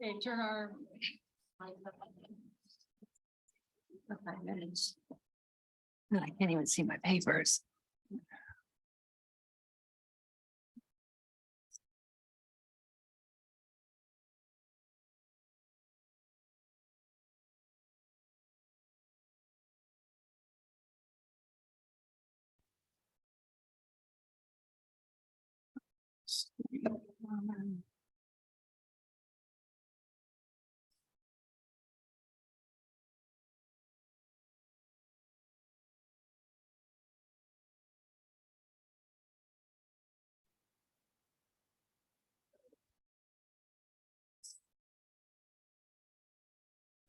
Okay, turn our. For 5 minutes. No, I can't even see my papers.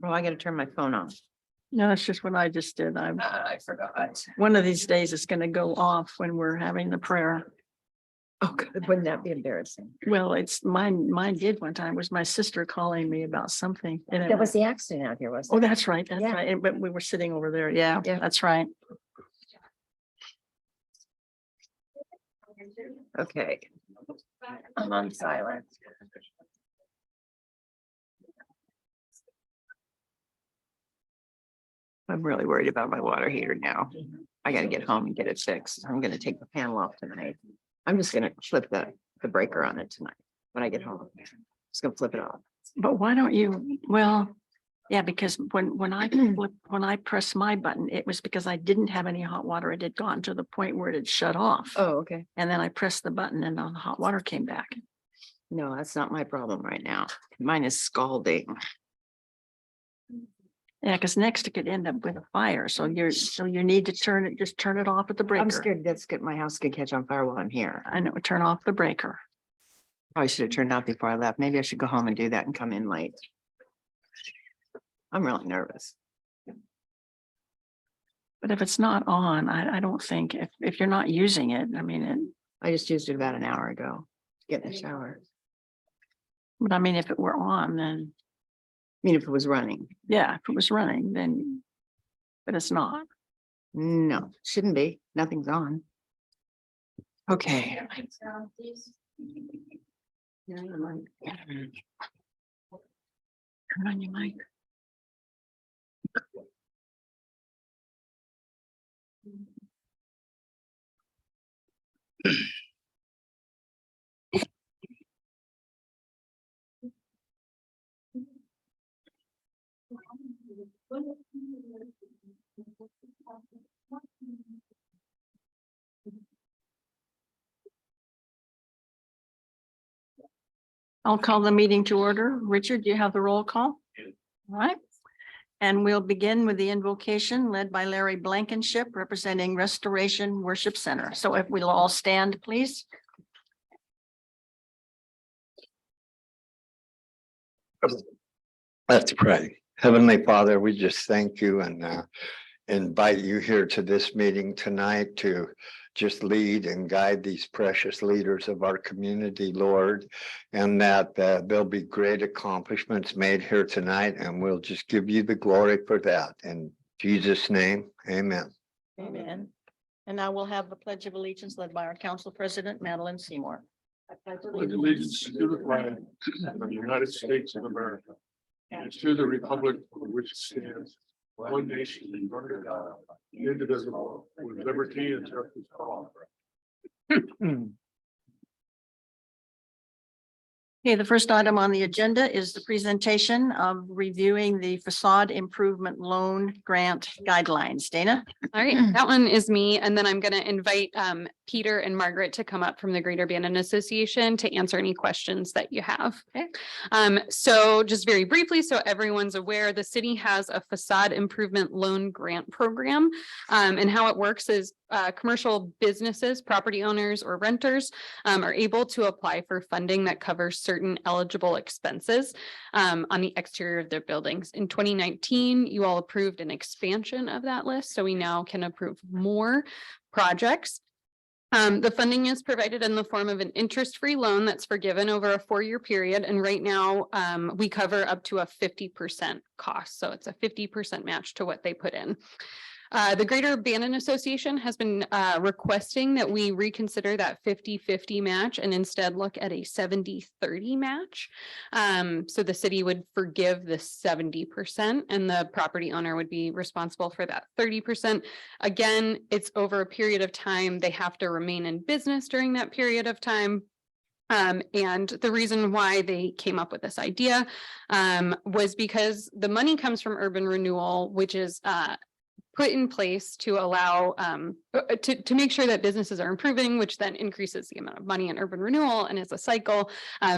Oh, I gotta turn my phone on. No, that's just what I just did. I forgot. One of these days it's gonna go off when we're having the prayer. Oh, good. Wouldn't that be embarrassing? Well, it's mine did one time. It was my sister calling me about something. And it That was the accident out here, wasn't Oh, it? that's right. That's Yeah. right. And- But we were sitting over there. Yeah, Yeah. that's right. Okay. I'm on silent. I'm really worried about my water heater now. I gotta get home and get it fixed. I'm gonna take the panel off tonight. I'm just gonna flip the breaker on it tonight when I get home. Just gonna flip it off. But why don't you, well, yeah, because when I pressed my button, it was because I didn't have any hot water. It had gotten to the point where it had shut off. Oh, okay. And then I pressed the button and the hot water came back. No, that's not my problem right now. Mine is scalding. Yeah, because next it could end up with a fire. So you need to just turn it off at the breaker. I'm scared that's good. My house could catch on fire while I'm here. I know, turn off the breaker. Probably should have turned out before I left. Maybe I should go home and do that and come in late. I'm really nervous. But if it's not on, I don't think if you're not using it, I mean, I just used it about an hour ago. to Get in the shower. but I mean, if it were on, then I mean, if it was running. yeah, if it was running, then, but it's not. No, shouldn't be. Nothing's on. Okay. Turn on your mic. I'll call the meeting to order. Richard, do you have the roll call? All right. And we'll begin with the invocation led by Larry Blankenship, representing Restoration Worship Center. So if we'll all stand, please. Let's pray. Heavenly Father, we just thank you and invite you here to this meeting tonight to just lead and guide these precious leaders of our community, Lord, and that there'll be great accomplishments made here tonight, and we'll just give you the glory for that. In Jesus' name, amen. Amen. And now we'll have the Pledge of Allegiance led by our Council President, Madeline Seymour. Pledge allegiance to the flag of the United States of America and to the republic for which it stands, one nation under God, indivisible, with liberty and justice for all. Okay, the first item on the agenda is the presentation of reviewing the facade improvement loan grant guidelines. Dana? All right, that one is me. And then I'm going to invite Peter and Margaret to come up from the Greater Bandon Association to answer any questions that you have. Okay. So just very briefly, so everyone's aware, the city has a facade improvement loan grant program. And how it works is commercial businesses, property owners or renters are able to apply for funding that covers certain eligible expenses on the exterior of their buildings. In 2019, you all approved an expansion of that list, so we now can approve more projects. The funding is provided in the form of an interest-free loan that's forgiven over a 4-year period. And right now we cover up to a 50% cost. So it's a 50% match to what they put in. The Greater Bandon Association has been requesting that we reconsider that 50-50 match and instead look at a 70-30 match. So the city would forgive the 70% and the property owner would be responsible for that 30%. Again, it's over a period of time. They have to remain in business during that period of time. And the reason why they came up with this idea was because the money comes from urban renewal, which is put in place to allow to make sure that businesses are improving, which then increases the amount of money in urban renewal and it's a cycle.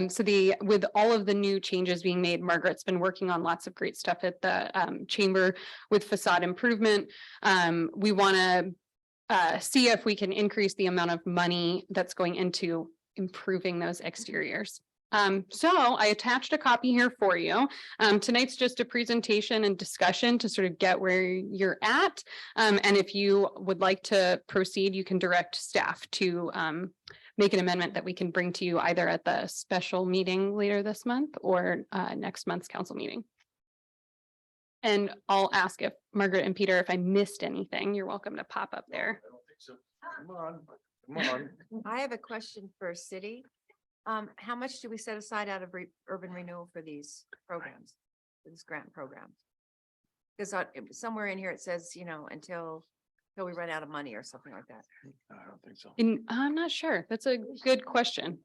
So with all of the new changes being made, Margaret's been working on lots of great stuff at the chamber with facade improvement. We want to see if we can increase the amount of money that's going into improving those exteriors. So I attached a copy here for you. Tonight's just a presentation and discussion to sort of get where you're at. And if you would like to proceed, you can direct staff to make an amendment that we can bring to you either at the special meeting later this month or next month's council meeting. And I'll ask if Margaret and Peter, if I missed anything, you're welcome to pop up there. I don't think so. Come on, come on. I have a question for city. How much do we set aside out of urban renewal for these programs, for this grant program? Because somewhere in here it says, until we run out of money or something like that. I don't think so. And I'm not sure. That's a good question.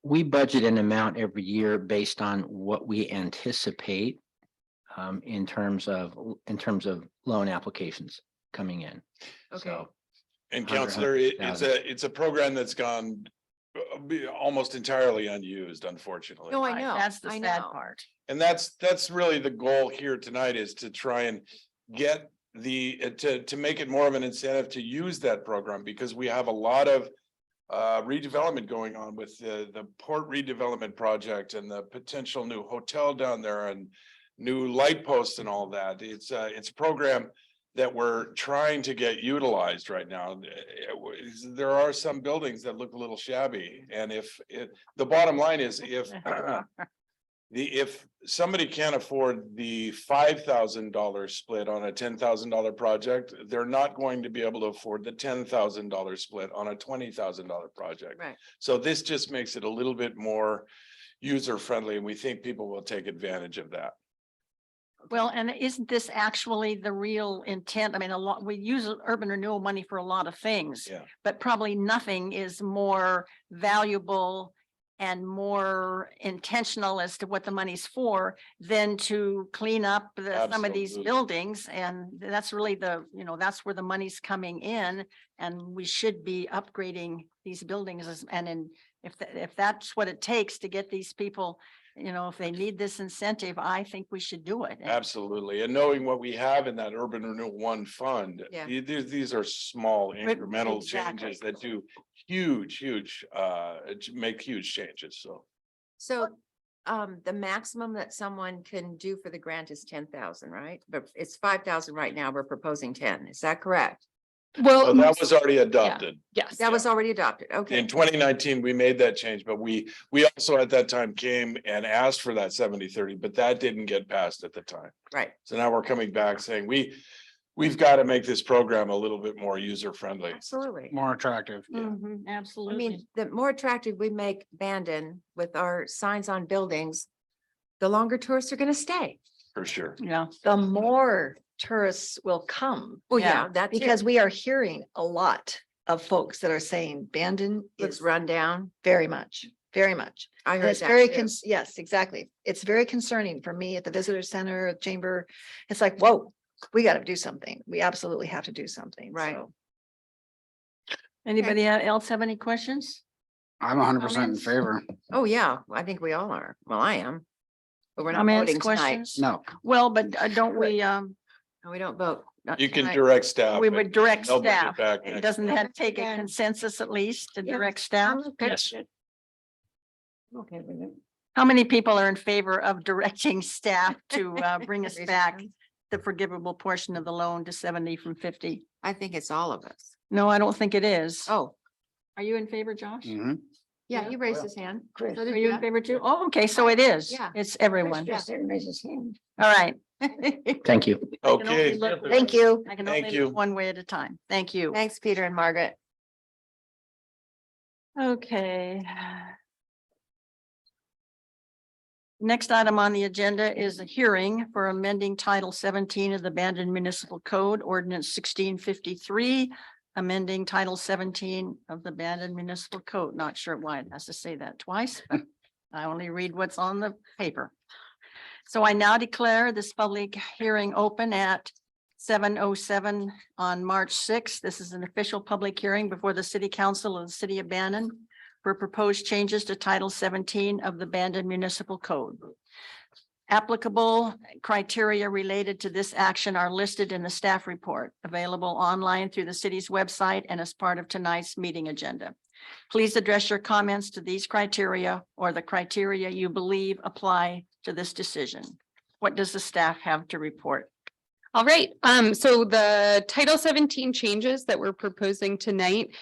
We budget an amount every year based on what we anticipate in terms of loan applications coming in. Okay. So, And 100, Counselor, it's 100,000. a program that's gone almost entirely unused, unfortunately. No, I know. That's the I sad know. part. And that's really the goal here tonight, is to try and get to make it more of an incentive to use that program, because we have a lot of redevelopment going on with the port redevelopment project and the potential new hotel down there and new light posts and all that. It's a program that we're trying to get utilized right now. There are some buildings that look a little shabby, and the bottom line is if somebody can't afford the $5,000 split on a $10,000 project, they're not going to be able to afford the $10,000 split on a $20,000 project. Right. So this just makes it a little bit more user friendly, and we think people will take advantage of that. Well, and isn't this actually the real intent? I mean, we use urban renewal money for a lot of things. Yeah. But probably nothing is more valuable and more intentional as to what the money's for than to clean up some of these Absolutely. buildings. And that's really that's where the money's coming in. And we should be upgrading these buildings. And if that's what it takes to get these people, if they need this incentive, I think we should do it. Absolutely. And knowing what we have in that Urban Renewal One fund, Yeah. these are small incremental exactly. changes that do make huge changes. So the maximum that someone can do for the grant is 10,000, right? But it's 5,000 right now. We're proposing 10. Is that correct? So Well, that was already adopted. yes. That was already adopted. Okay. In 2019, we made that change, but we also at that time came and asked for that 70-30, but that didn't get passed at the time. Right. So now we're coming back saying we've got to make this program a little bit more user friendly. Absolutely. More attractive. Mhm, I absolutely. mean, the more attractive we make Bandon with our signs on buildings, the longer tourists are going to stay. For sure. Yeah. the more tourists will come. Well, Yeah, yeah, that's Because we are hearing a lot of folks that are saying Bandon it's is run down. very much. I And heard it's that very, too. yes, exactly. It's very concerning for me at the visitor center, chamber. It's like, whoa, we got to do something. We absolutely have to do something. Right. So, Anybody else have any questions? I'm 100% in Comments? favor. Oh, yeah, I think we all are. Well, I am. But we're not Comments, voting tonight. questions? No, Well, but don't we, No, we don't vote. Not You can tonight. direct staff. we would direct They'll bring it staff. back It next doesn't time. that take a Yeah. consensus at least to Yeah. direct staff? Yes. okay, with it. How many people are in favor of directing staff to bring us Raise your back hand. the forgivable portion of the loan to 70 from 50? I think it's all of us. No, I don't think it is. Oh, Are you in favor, Josh? mhm. yeah, Yeah. he raised his hand. So Are did you in Jeff. favor too? Oh, okay, so it is. Yeah. It's everyone. Chris didn't raise his hand. All right, Thank you. Okay, Thank you. I can Thank only you. look one way at a time. Thank you. Thanks, Peter and Margaret. Okay. Next item on the agenda is a hearing for amending Title 17 of the Bandon Municipal Code, Ordinance 1653, amending Title 17 of the Bandon Municipal Code. Not sure why it has to say that twice. I only read what's on the paper. So I now declare this public hearing open at 7:07 on March 6th. This is an official public hearing before the City Council of the City of Bandon for proposed changes to Title 17 of the Bandon Municipal Code. Applicable criteria related to this action are listed in the staff report, available online through the city's website and as part of tonight's meeting agenda. Please address your comments to these criteria or the criteria you believe apply to this decision. What does the staff have to report? All right, so the Title 17 changes that we're proposing tonight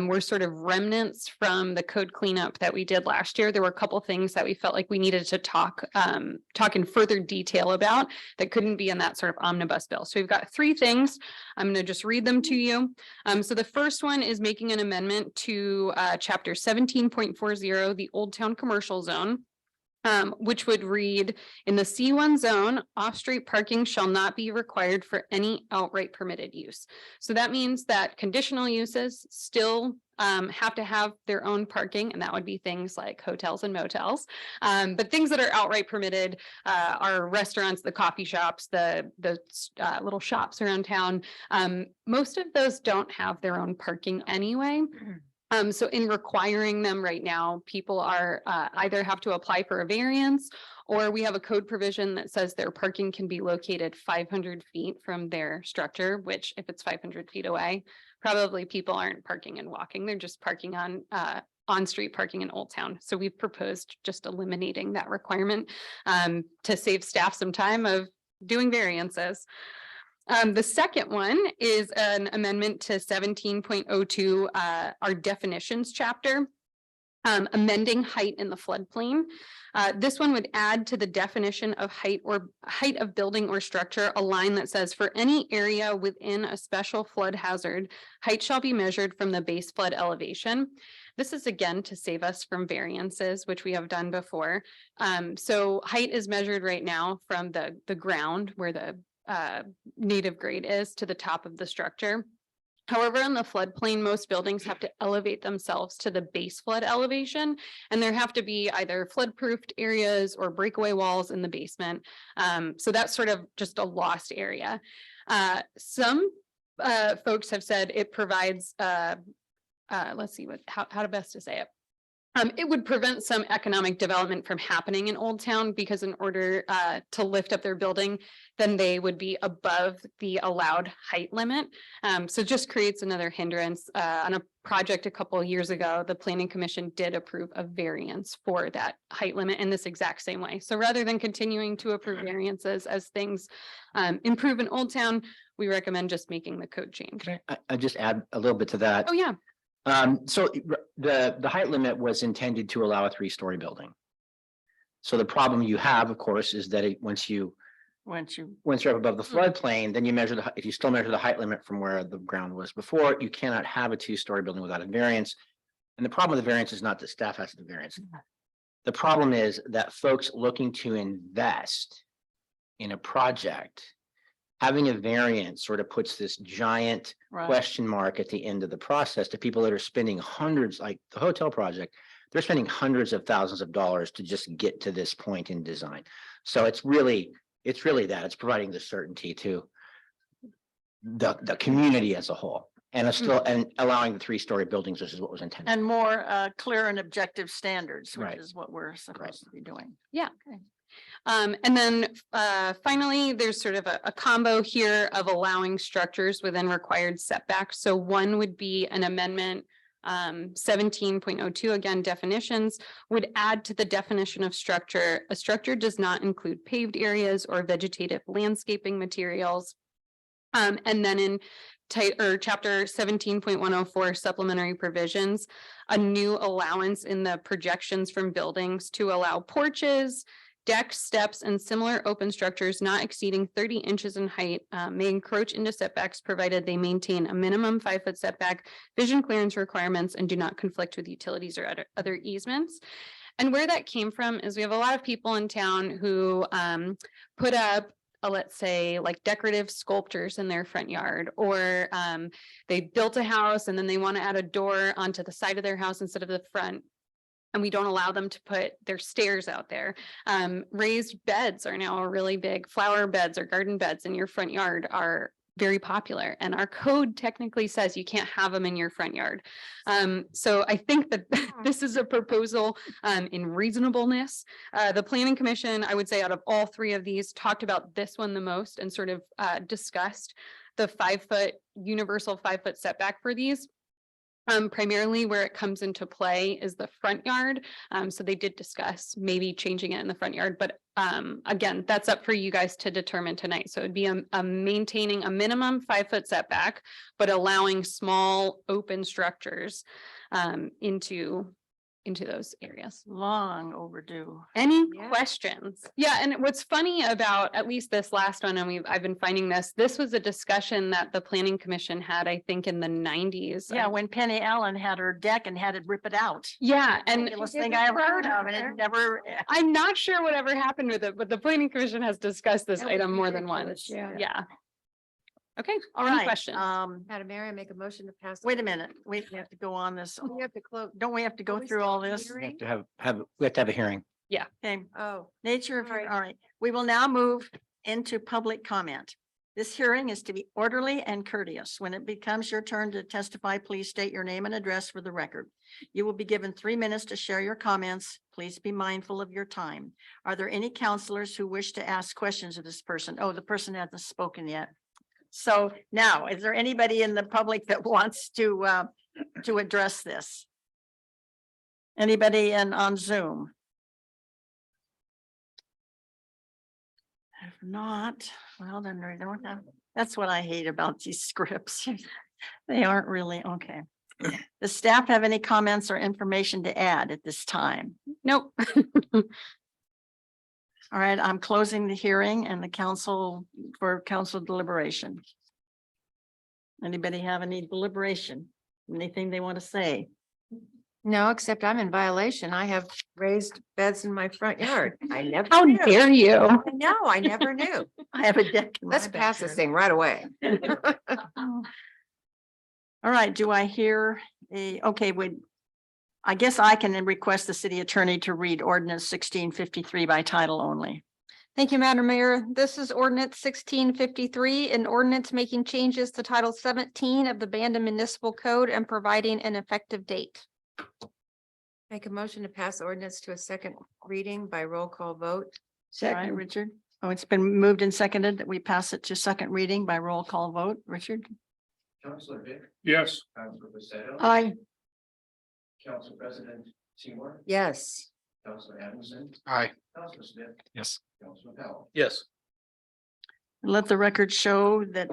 were sort of remnants from the code cleanup that we did last year. There were a couple things that we felt like we needed to talk in further detail about that couldn't be in that sort of omnibus bill. So we've got three things. I'm going to just read them to you. So the first one is making an amendment to chapter 17.40, the Old Town Commercial Zone. Which would read, in the C1 zone, off-street parking shall not be required for any outright permitted use. So that means that conditional uses still have to have their own parking, and that would be things like hotels and motels. But things that are outright permitted are restaurants, the coffee shops, the little shops around town. Most of those don't have their own parking anyway. So in requiring them right now, people are either have to apply for a variance, or we have a code provision that says their parking can be located 500 feet from their structure, which if it's 500 feet away, probably people aren't parking and walking. They're just parking on-street parking in Old Town. So we've proposed just eliminating that requirement to save staff some time of doing variances. The second one is an amendment to 17.02, our definitions chapter, amending height in the floodplain. This one would add to the definition of height or height of building or structure a line that says, for any area within a special flood hazard, height shall be measured from the base flood elevation. This is again to save us from variances, which we have done before. So height is measured right now from the ground where the native grade is to the top of the structure. However, in the floodplain, most buildings have to elevate themselves to the base flood elevation, and there have to be either flood-proofed areas or breakaway walls in the basement. So that's sort of just a lost area. Some folks have said it provides, let's see how to best to say it. It would prevent some economic development from happening in Old Town, because in order to lift up their building, then they would be above the allowed height limit. So just creates another hindrance. On a project a couple of years ago, the Planning Commission did approve a variance for that height limit in this exact same way. So rather than continuing to approve variances as things improve in Old Town, we recommend just making the code change. I just add a little bit to that. Oh, yeah. So the height limit was intended to allow a 3-story building. So the problem you have, of course, is that once you're up above the floodplain, then you measure if you still measure the height limit from where the ground was before, you cannot have a 2-story building without a variance. And the problem with the variance is not that staff has the variance. The problem is that folks looking to invest in a project, having a variance sort of puts this giant question mark at the end of the process to people that are spending hundreds, like the hotel project, they're spending hundreds of thousands of dollars to just get to this point in design. So it's really that it's providing the certainty to the community as a whole, and it's still and allowing the 3-story buildings, which is what was intended. And more clear and objective standards, which Right. is what we're supposed to be doing. Yeah. Okay. And then finally, there's sort of a combo here of allowing structures within required setbacks. So one would be an amendment 17.02, again, definitions, would add to the definition of structure. A structure does not include paved areas or vegetative landscaping materials. And then in chapter 17.104 supplementary provisions, a new allowance in the projections from buildings to allow porches, Decks, steps, and similar open structures not exceeding 30 inches in height may encroach into setbacks provided they maintain a minimum 5-foot setback, vision clearance requirements, and do not conflict with utilities or other easements. And where that came from is we have a lot of people in town who put up let's say like decorative sculptures in their front yard, or they built a house and then they want to add a door onto the side of their house instead of the front. And we don't allow them to put their stairs out there. Raised beds are now a really big, flower beds or garden beds in your front yard are very popular, and our code technically says you can't have them in your front yard. So I think that this is a proposal in reasonableness. The planning commission, I would say out of all three of these, talked about this one the most and sort of discussed the 5-foot universal 5-foot setback for these. Primarily where it comes into play is the front yard. So they did discuss maybe changing it in the front yard, but again, that's up for you guys to determine tonight. So it'd be a maintaining a minimum 5-foot setback, but allowing small open structures into those areas. Long overdue. Any Yeah. questions? Yeah, and what's funny about at least this last one, and I've been finding this was a discussion that the planning commission had, I think, in the 90s. Yeah, when Penny Allen had her deck and had to rip it out. Yeah, and Ridiculous thing I ever heard of, and it never. I'm not sure whatever happened with it, but the planning commission has discussed this That was item more than ridiculous, once. yeah. Yeah. Okay, All any right, questions? Madam Mayor, I make a motion to pass. wait a minute, we have to go on this. We have to close. Don't we have to go we through still all this? hearing? To we have to have a hearing. Okay, Oh, nature of, Sorry. all right, we will now move into public comment. This hearing is to be orderly and courteous. When it becomes your turn to testify, please state your name and address for the record. You will be given 3 minutes to share your comments. Please be mindful of your time. Are there any counselors who wish to ask questions of this person? Oh, the person hasn't spoken yet. So now, is there anybody in the public that wants to address this? Anybody on Zoom? If not, well, then they don't have, that's what I hate about these scripts. They aren't really, okay. Does staff have any comments or information to add at this time? Nope. All right, I'm closing the hearing and the council for council deliberation. Anybody have any deliberation? Anything they want to say? no, except I'm in violation. I have raised beds in my front yard. I never. How knew. dare you? I know, I never knew. I have a deck. in my Let's pass this backyard. thing right away. All right, do I hear okay, I guess I can request the city attorney to read ordinance 1653 by title only. Thank you, Madam Mayor. This is ordinance 1653, an ordinance making changes to Title 17 of the Bandon Municipal Code and providing an effective date. Make a motion to pass ordinance to a second reading by roll call vote. All right, Richard. Oh, it's been moved and seconded that we pass it to second reading by roll call vote. Richard? Councilor Vic, Yes. Councilor Pacetto. Aye. Council President Seymour, Yes, Councilor Adamson, Aye. Councilor Smith, Yes. Councilor Powell. Yes. Let the record show that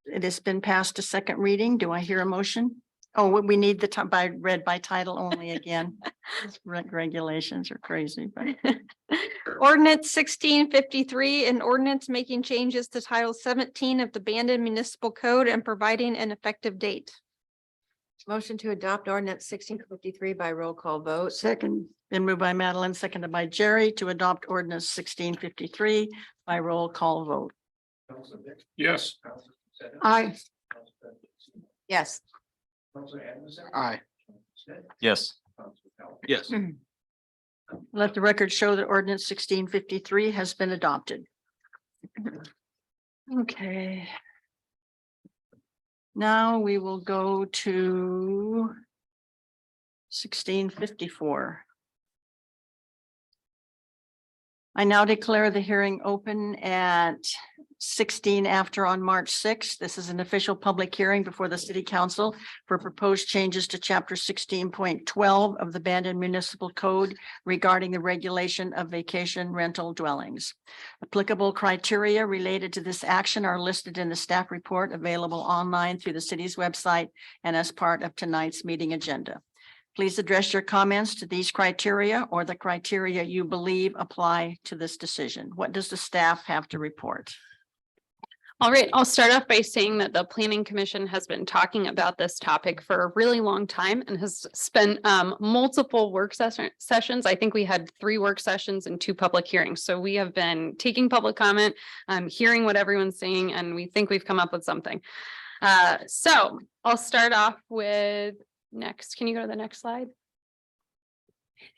it has been passed to second reading. Do I hear a motion? Oh, we need the time read by title only again. Regulations are crazy, but Ordinance 1653, an ordinance making changes to Title 17 of the Bandon Municipal Code and providing an effective date. motion to adopt ordinance 1653 by roll call vote. second, been moved by Madeline, seconded by Jerry to adopt ordinance 1653 by roll call vote. Councilor Vic, Yes. Councilor Pacetto. Aye. Council President Seymour, Yes, Councilor Adamson. Aye. Councilor Smith, Yes. Councilor Powell. Yes. Let the record show that ordinance 1653 has been adopted. Okay. Now we will go to 1654. I now declare the hearing open at 16 after on March 6th. This is an official public hearing before the city council for proposed changes to chapter 16.12 of the Bandon Municipal Code regarding the regulation of vacation rental dwellings. Applicable criteria related to this action are listed in the staff report available online through the city's website and as part of tonight's meeting agenda. Please address your comments to these criteria or the criteria you believe apply to this decision. What does the staff have to report? All right, I'll start off by saying that the Planning Commission has been talking about this topic for a really long time and has spent multiple work sessions. I think we had 3 work sessions and 2 public hearings. So we have been taking public comment, hearing what everyone's saying, and we think we've come up with something. So I'll start off with next. Can you go to the next slide?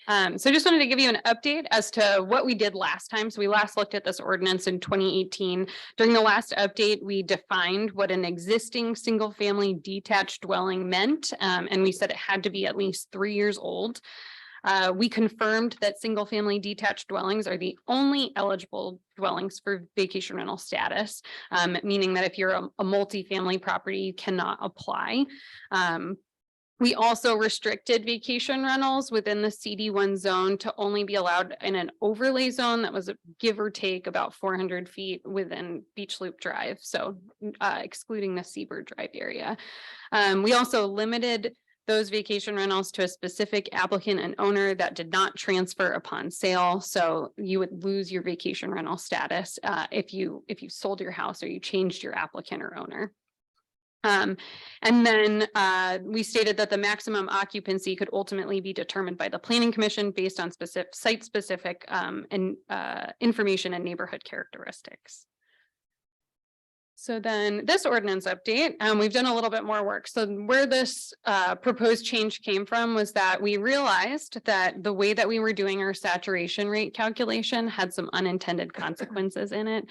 So I just wanted to give you an update as to what we did last time. So we last looked at this ordinance in 2018. During the last update, we defined what an existing single-family detached dwelling meant, and we said it had to be at least 3 years old. We confirmed that single-family detached dwellings are the only eligible dwellings for vacation rental status, meaning that if you're a multi-family property, you cannot apply. We also restricted vacation rentals within the CD1 zone to only be allowed in an overlay zone that was give or take about 400 feet within Beach Loop Drive, so excluding the Seabird Drive area. We also limited those vacation rentals to a specific applicant and owner that did not transfer upon sale. So you would lose your vacation rental status if you sold your house or you changed your applicant or owner. And then we stated that the maximum occupancy could ultimately be determined by the Planning Commission based on specific site-specific information and neighborhood characteristics. So then this ordinance update, we've done a little bit more work. So where this proposed change came from was that we realized that the way that we were doing our saturation rate calculation had some unintended consequences in it.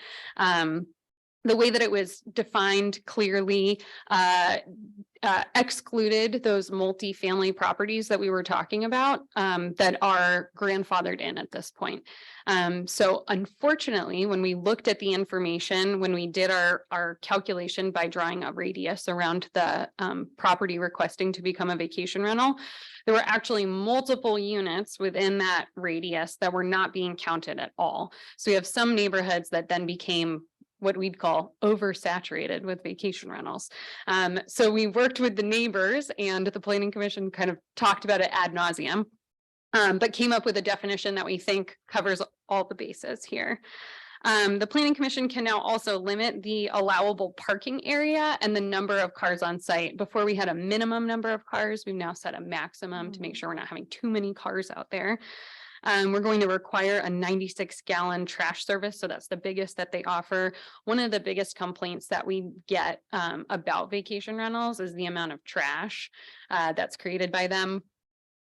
The way that it was defined clearly excluded those multi-family properties that we were talking about that are grandfathered in at this point. So unfortunately, when we looked at the information, when we did our calculation by drawing a radius around the property requesting to become a vacation rental, there were actually multiple units within that radius that were not being counted at all. So we have some neighborhoods that then became what we'd call oversaturated with vacation rentals. So we worked with the neighbors, and the Planning Commission kind of talked about it ad nauseum, but came up with a definition that we think covers all the bases here. The Planning Commission can now also limit the allowable parking area and the number of cars on site. Before we had a minimum number of cars, we've now set a maximum to make sure we're not having too many cars out there. We're going to require a 96-gallon trash service. So that's the biggest that they offer. One of the biggest complaints that we get about vacation rentals is the amount of trash that's created by them.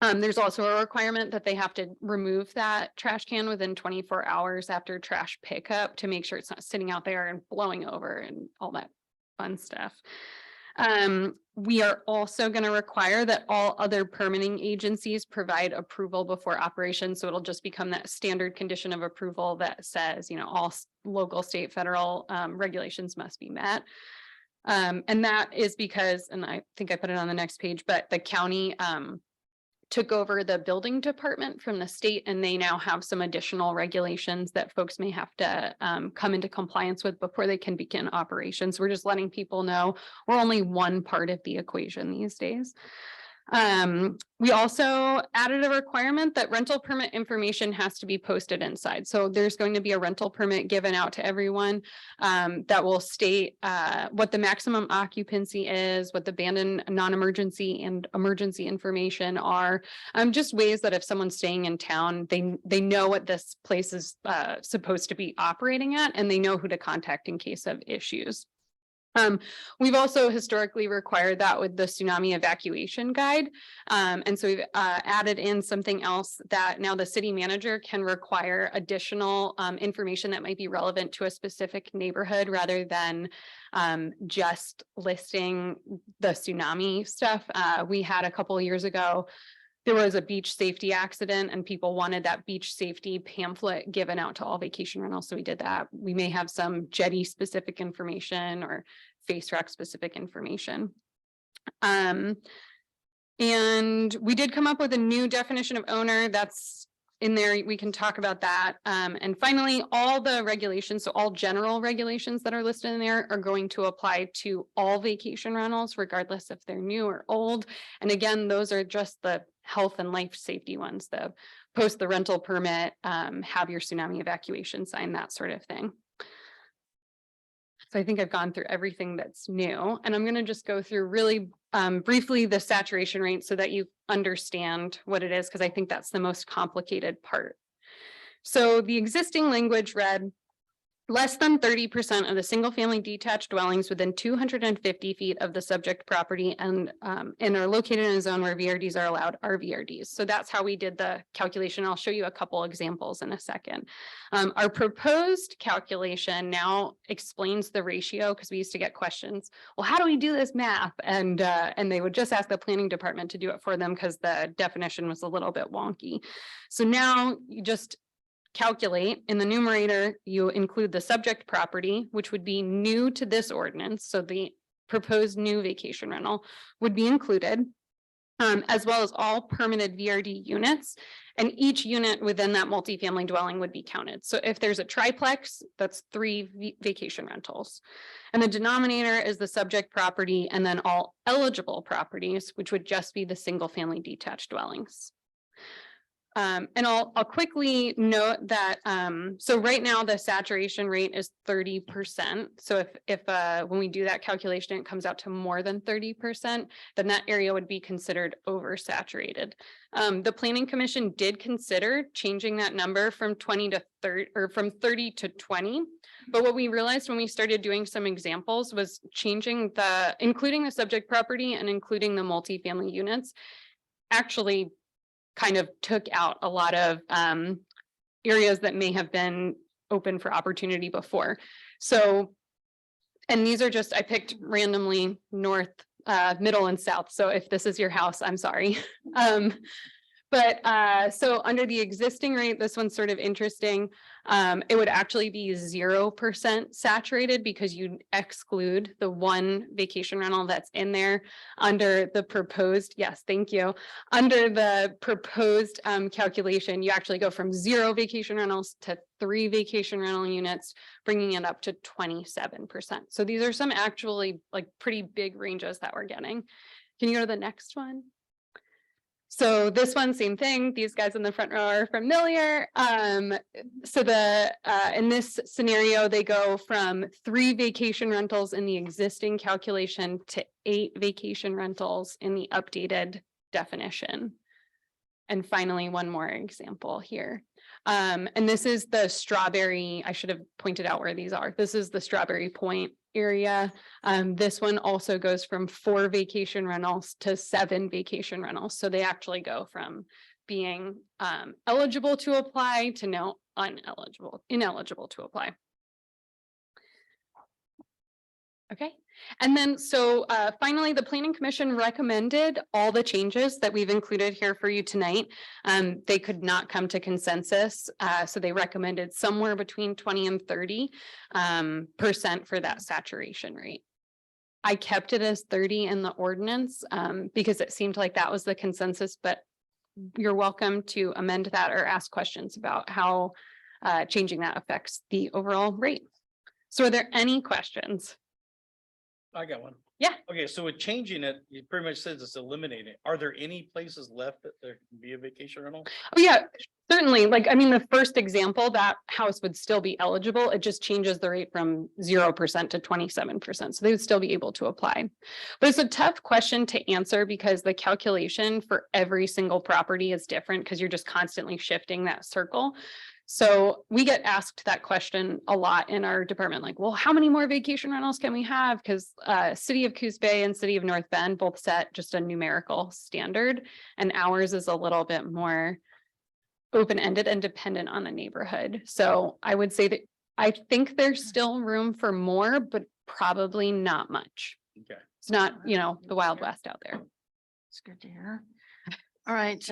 There's also a requirement that they have to remove that trash can within 24 hours after trash pickup to make sure it's not sitting out there and blowing over and all that fun stuff. We are also going to require that all other permitting agencies provide approval before operation. So it'll just become that standard condition of approval that says, you know, all local, state, federal regulations must be met. And that is because, and I think I put it on the next page, but the county took over the building department from the state, and they now have some additional regulations that folks may have to come into compliance with before they can begin operations. We're just letting people know we're only one part of the equation these days. We also added a requirement that rental permit information has to be posted inside. So there's going to be a rental permit given out to everyone that will state what the maximum occupancy is, what the abandoned, non-emergency and emergency information are. Just ways that if someone's staying in town, they know what this place is supposed to be operating at, and they know who to contact in case of issues. We've also historically required that with the tsunami evacuation guide. And so we've added in something else that now the city manager can require additional information that might be relevant to a specific neighborhood rather than just listing the tsunami stuff. We had a couple of years ago, there was a beach safety accident and people wanted that beach safety pamphlet given out to all vacation rentals. So we did that. We may have some jetty specific information or face rack specific information. And we did come up with a new definition of owner that's in there, we can talk about that. And finally, all the regulations, so all general regulations that are listed in there are going to apply to all vacation rentals, regardless if they're new or old. And again, those are just the health and life safety ones, the post the rental permit, have your tsunami evacuation sign, that sort of thing. So I think I've gone through everything that's new, and I'm going to just go through really briefly the saturation rate so that you understand what it is, because I think that's the most complicated part. So the existing language read, less than 30% of the single family detached dwellings within 250 feet of the subject property and are located in a zone where VRDs are allowed are VRDs. So that's how we did the calculation. I'll show you a couple examples in a second. Our proposed calculation now explains the ratio, because we used to get questions. Well, how do we do this math? And they would just ask the planning department to do it for them because the definition was a little bit wonky. So now you just calculate in the numerator, you include the subject property, which would be new to this ordinance. So the proposed new vacation rental would be included, as well as all permitted VRD units. And each unit within that multifamily dwelling would be counted. So if there's a triplex, that's 3 vacation rentals. And the denominator is the subject property, and then all eligible properties, which would just be the single family detached dwellings. And I'll quickly note that, so right now the saturation rate is 30%. So if when we do that calculation, it comes out to more than 30%, then that area would be considered oversaturated. The Planning Commission did consider changing that number from 20 to 30, or from 30 to 20. But what we realized when we started doing some examples was including the subject property and including the multifamily units actually kind of took out a lot of areas that may have been open for opportunity before. So, and these are just, I picked randomly north, middle and south. So if this is your house, I'm sorry. So under the existing rate, this one's sort of interesting. It would actually be 0% saturated because you exclude the one vacation rental that's in there under the proposed. Yes, thank you. Under the proposed calculation, you actually go from 0 vacation rentals to 3 vacation rental units, bringing it up to 27%. So these are some actually like pretty big ranges that we're getting. Can you go to the next one? So this one, same thing. These guys in the front row are familiar. So in this scenario, they go from 3 vacation rentals in the existing calculation to 8 vacation rentals in the updated definition. And finally, one more example here. And this is the Strawberry. I should have pointed out where these are. This is the Strawberry Point area. This one also goes from 4 vacation rentals to 7 vacation rentals. So they actually go from being eligible to apply to now ineligible to apply. Okay. And then so finally, the Planning Commission recommended all the changes that we've included here for you tonight. They could not come to consensus. So they recommended somewhere between 20 and 30% for that saturation rate. I kept it as 30 in the ordinance because it seemed like that was the consensus, but you're welcome to amend that or ask questions about how changing that affects the overall rate. So are there any questions? I got one. Yeah. Okay, so with changing it, you pretty much says it's eliminating. Are there any places left that there can be a vacation rental? Oh, yeah, certainly. Like, I mean, the first example, that house would still be eligible. It just changes the rate from 0% to 27%. So they would still be able to apply. But it's a tough question to answer because the calculation for every single property is different because you're just constantly shifting that circle. So we get asked that question a lot in our department, like, well, how many more vacation rentals can we have? Because City of Coos Bay and City of North Bend both set just a numerical standard, and ours is a little bit more open-ended and dependent on the neighborhood. So I would say that I think there's still room for more, but probably not much. Okay. It's not, you know, the Wild West out there. It's good to hear. All right,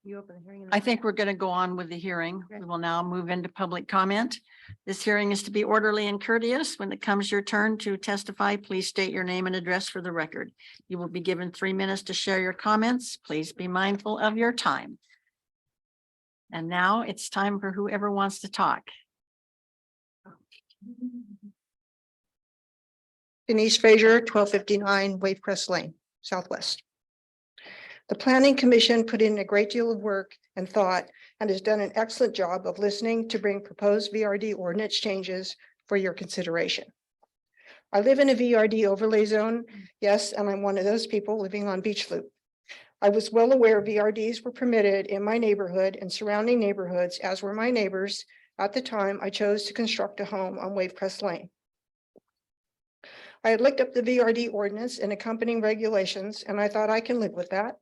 You open the hearing. I think we're going to go on with the hearing. We will now move into public comment. This hearing is to be orderly and courteous. When it comes your turn to testify, please state your name and address for the record. You will be given 3 minutes to share your comments. Please be mindful of your time. And now it's time for whoever wants to talk. Denise Frazier, 1259 Wave Crest Lane, Southwest. The Planning Commission put in a great deal of work and thought and has done an excellent job of listening to bring proposed VRD ordinance changes for your consideration. I live in a VRD overlay zone, yes, and I'm one of those people living on Beach Loop. I was well aware VRDs were permitted in my neighborhood and surrounding neighborhoods, as were my neighbors at the time I chose to construct a home on Wave Crest Lane. I had looked up the VRD ordinance and accompanying regulations, and I thought I can live with that.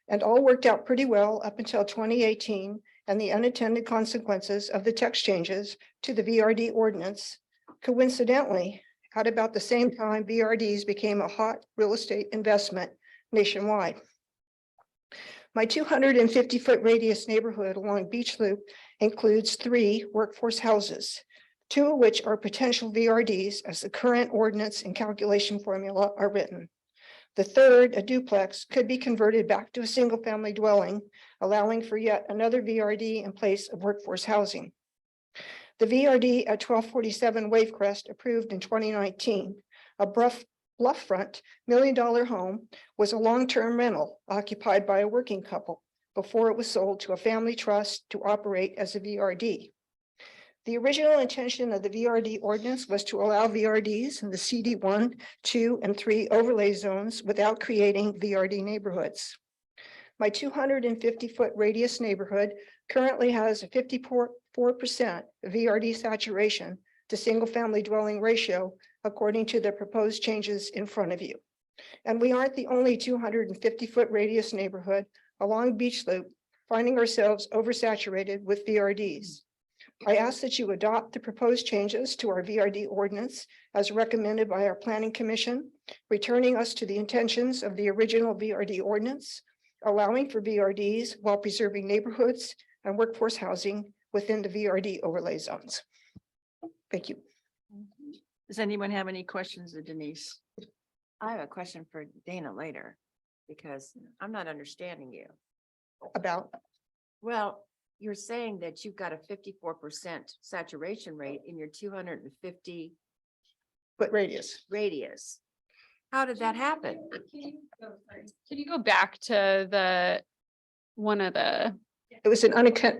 And all worked out pretty well up until 2018 and the unintended consequences of the text changes to the VRD ordinance. Coincidentally, at about the same time, VRDs became a hot real estate investment nationwide. My 250-foot radius neighborhood along Beach Loop includes 3 workforce houses, 2 of which are potential VRDs as the current ordinance and calculation formula are written. The third, a duplex, could be converted back to a single-family dwelling, allowing for yet another VRD in place of workforce housing. The VRD at 1247 Wavecrest, approved in 2019, a blufffront $1 million home, was a long-term rental occupied by a working couple before it was sold to a family trust to operate as a VRD. The original intention of the VRD ordinance was to allow VRDs in the CD 1, 2, and 3 overlay zones without creating VRD neighborhoods. My 250-foot radius neighborhood currently has a 54% VRD saturation to single-family dwelling ratio, according to the proposed changes in front of you. And we aren't the only 250-foot radius neighborhood along Beach Loop finding ourselves oversaturated with VRDs. I ask that you adopt the proposed changes to our VRD ordinance as recommended by our Planning Commission, returning us to the intentions of the original VRD ordinance, allowing for VRDs while preserving neighborhoods and workforce housing within the VRD overlay zones. Thank you. Does anyone have any questions of Denise? I have a question for Dana later, because I'm not understanding you. About, Well, you're saying that you've got a 54% saturation rate in your 250 but radius. radius. How did that happen? Can you go back to one of the, It was an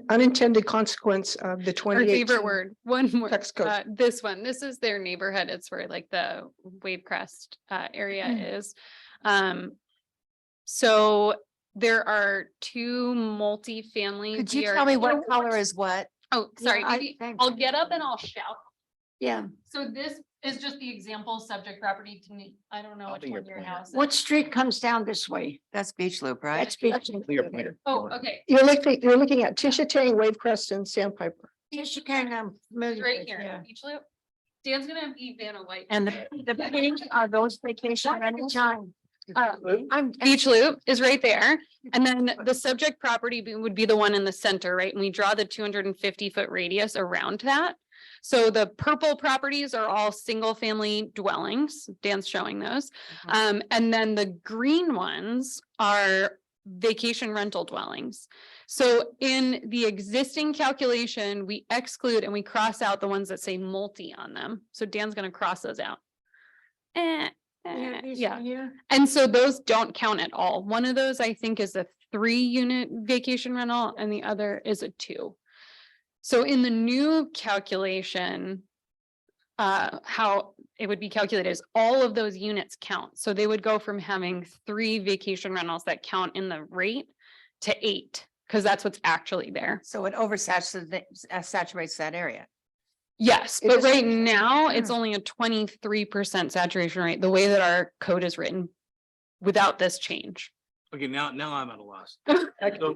unintended consequence of the our 2018 favorite word, one more, text code. this one, this is their neighborhood. It's where like the Wavecrest area is. So there are 2 multifamily. Could you tell me what VRD color is what? Oh, sorry, Yeah, maybe thanks. I'll get up and I'll shout. Yeah. So this is just the example subject property to me. I don't know I'll which be your one your pointer. house is. What street comes down this way? That's Beach Loop, right? That's Beach. Clear pointer. Oh, okay, You're looking at Tisha Tang, Wavecrest, and Sandpiper. Yes, you can. I'm familiar right with, here, yeah. Beach Loop. Dan's gonna be Vanna White. And the pink are those vacation rentals? Beach Loop is right there. And then the subject property would be the one in the center, right? And we draw the 250-foot radius around that. So the purple properties are all single-family dwellings. Dan's showing those. And then the green ones are vacation rental dwellings. So in the existing calculation, we exclude and we cross out the ones that say multi on them. So Dan's gonna cross those out. Yeah. And so those don't count at all. One of those, I think, is a 3-unit vacation rental and the other is a 2. So in the new calculation, how it would be calculated is all of those units count. So they would go from having 3 vacation rentals that count in the rate to 8, because that's what's actually there. So it oversaturates that area. Yes, It but is- right now it's only a 23% saturation rate, the way that our code is written without this change. Okay, now I'm at a loss. So,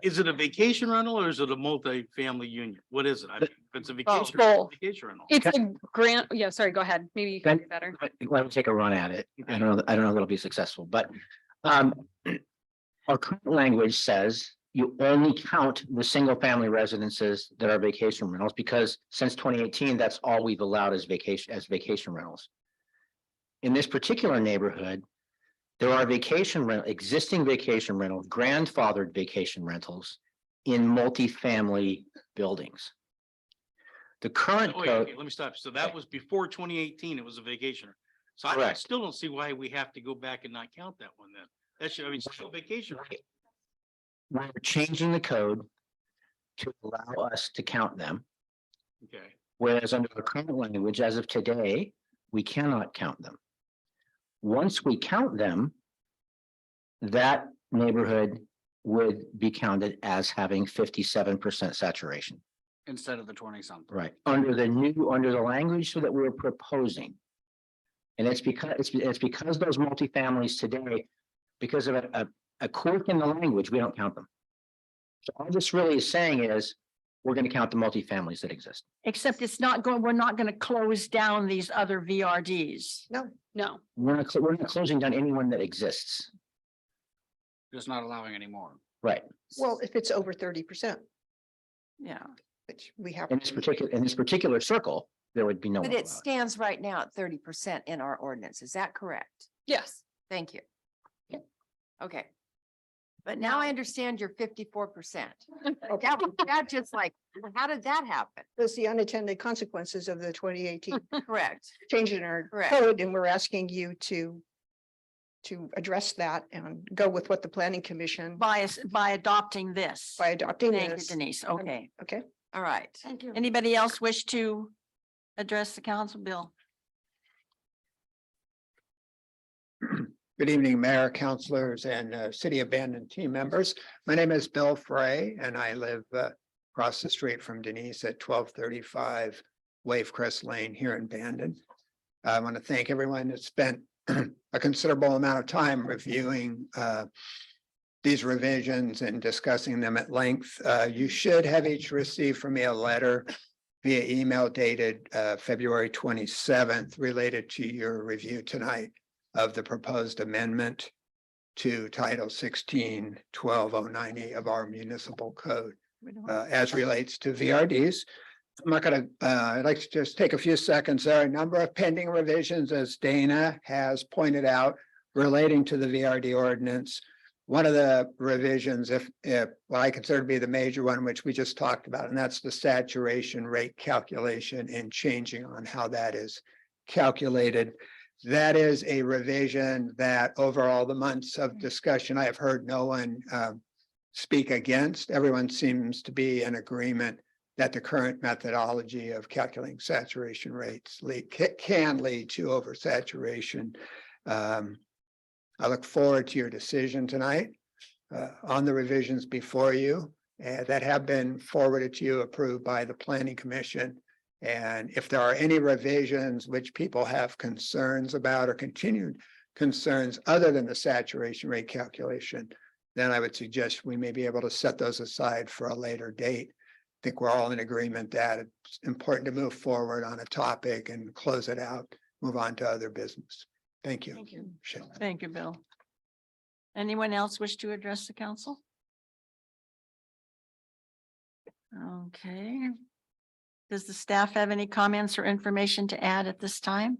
is it a vacation rental or is it a multi-family union? What is it? I mean, if it's a vacation, it's a both. vacation rental. It's a grant, yeah, sorry, go ahead. Maybe you can do better. Let me take a run at it. I don't know if it'll be successful, but our current language says you only count the single family residences that are vacation rentals, because since 2018, that's all we've allowed as vacation rentals. In this particular neighborhood, there are existing vacation rentals, grandfathered vacation rentals in multifamily buildings. The current Wait, code, okay, let me stop. So that was before 2018, it was a vacationer. So I Correct. still don't see why we have to go back and not count that one then. That should, I mean, it's still vacation. we're changing the code to allow us to count them. Okay. Whereas under the current language, as of today, we cannot count them. Once we count them, that neighborhood would be counted as having 57% saturation. Instead of the 20 something. Right, under the language that we're proposing. And it's because, it's because those multifamilies today, because of a quirk in the language, we don't count them. So all this really is saying is, we're gonna count the multifamilies that exist. Except it's not going, we're not going to close down these other VRDs. No, We're not closing down anyone that exists, Just not allowing anymore. right? Well, if it's over 30%, Yeah. which we have. In this particular circle, there would be no. But one it allowed. stands right now at 30% in our ordinance. Is that correct? yes. Thank you. Okay. But now I understand you're 54%. That just like, how did that happen? Those the unintended consequences of the 2018 Correct. change in our Correct. code, and we're asking you to address that and go with what the planning commission By adopting this. by adopting Thank you, this. Denise. Okay. Okay. All right. Thank you. Anybody else wish to address the council, Bill? Good evening, Mayor, councilors, and City Abandoned team members. My name is Bill Frey, and I live across the street from Denise at 1235 Wavecrest Lane here in Bandon. I want to thank everyone that spent a considerable amount of time reviewing these revisions and discussing them at length. You should have each received from me a letter via email dated February 27th related to your review tonight of the proposed amendment to Title 16-1209 of our municipal code as relates to VRDs. I'm not gonna, I'd like to just take a few seconds. There are a number of pending revisions, as Dana has pointed out, relating to the VRD ordinance. One of the revisions, if what I consider to be the major one, which we just talked about, and that's the saturation rate calculation and changing on how that is calculated. That is a revision that over all the months of discussion, I have heard no one speak against. Everyone seems to be in agreement that the current methodology of calculating saturation rates can lead to oversaturation. I look forward to your decision tonight on the revisions before you that have been forwarded to you, approved by the Planning Commission. And if there are any revisions which people have concerns about or continued concerns other than the saturation rate calculation, then I would suggest we may be able to set those aside for a later date. I think we're all in agreement that it's important to move forward on a topic and close it out, move on to other business. Thank you. Thank you. Sure. Thank you, Bill. Anyone else wish to address the council? Okay. Does the staff have any comments or information to add at this time?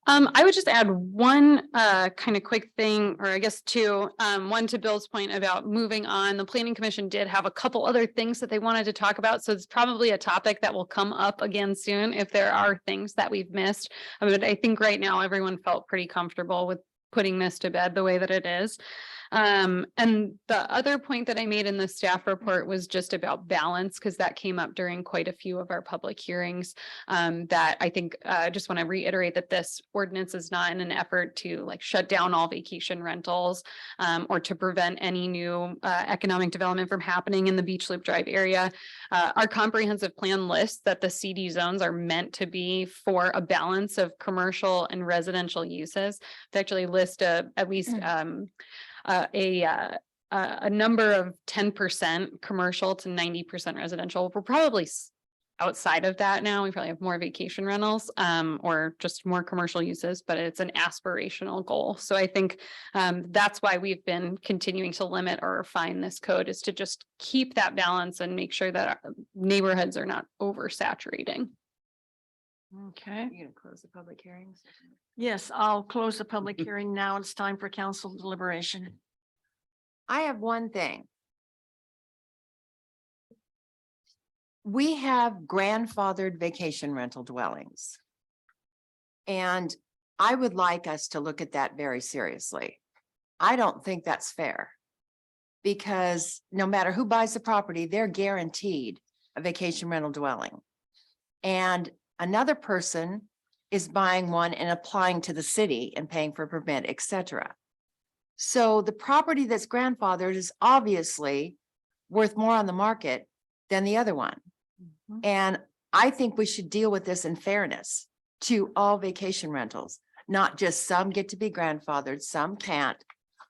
I would just add one kind of quick thing, or I guess two. One to Bill's point about moving on. The Planning Commission did have a couple other things that they wanted to talk about. So it's probably a topic that will come up again soon if there are things that we've missed. But I think right now everyone felt pretty comfortable with putting this to bed the way that it is. And the other point that I made in the staff report was just about balance, because that came up during quite a few of our public hearings. That I think just want to reiterate that this ordinance is not in an effort to like shut down all vacation rentals or to prevent any new economic development from happening in the Beach Loop Drive area. Our comprehensive plan lists that the CD zones are meant to be for a balance of commercial and residential uses. They actually list at least a number of 10% commercial to 90% residential. We're probably outside of that now. We probably have more vacation rentals or just more commercial uses, but it's an aspirational goal. So I think that's why we've been continuing to limit or refine this code, is to just keep that balance and make sure that our neighborhoods are not oversaturating. Okay. You're gonna close the public hearings? Yes, I'll close the public hearing now. It's time for council deliberation. I have one thing. we have grandfathered vacation rental dwellings. And I would like us to look at that very seriously. I don't think that's fair. Because no matter who buys the property, they're guaranteed a vacation rental dwelling. And another person is buying one and applying to the city and paying for a permit, et cetera. So the property that's grandfathered is obviously worth more on the market than the other one. And I think we should deal with this in fairness to all vacation rentals, not just some get to be grandfathered, some can't.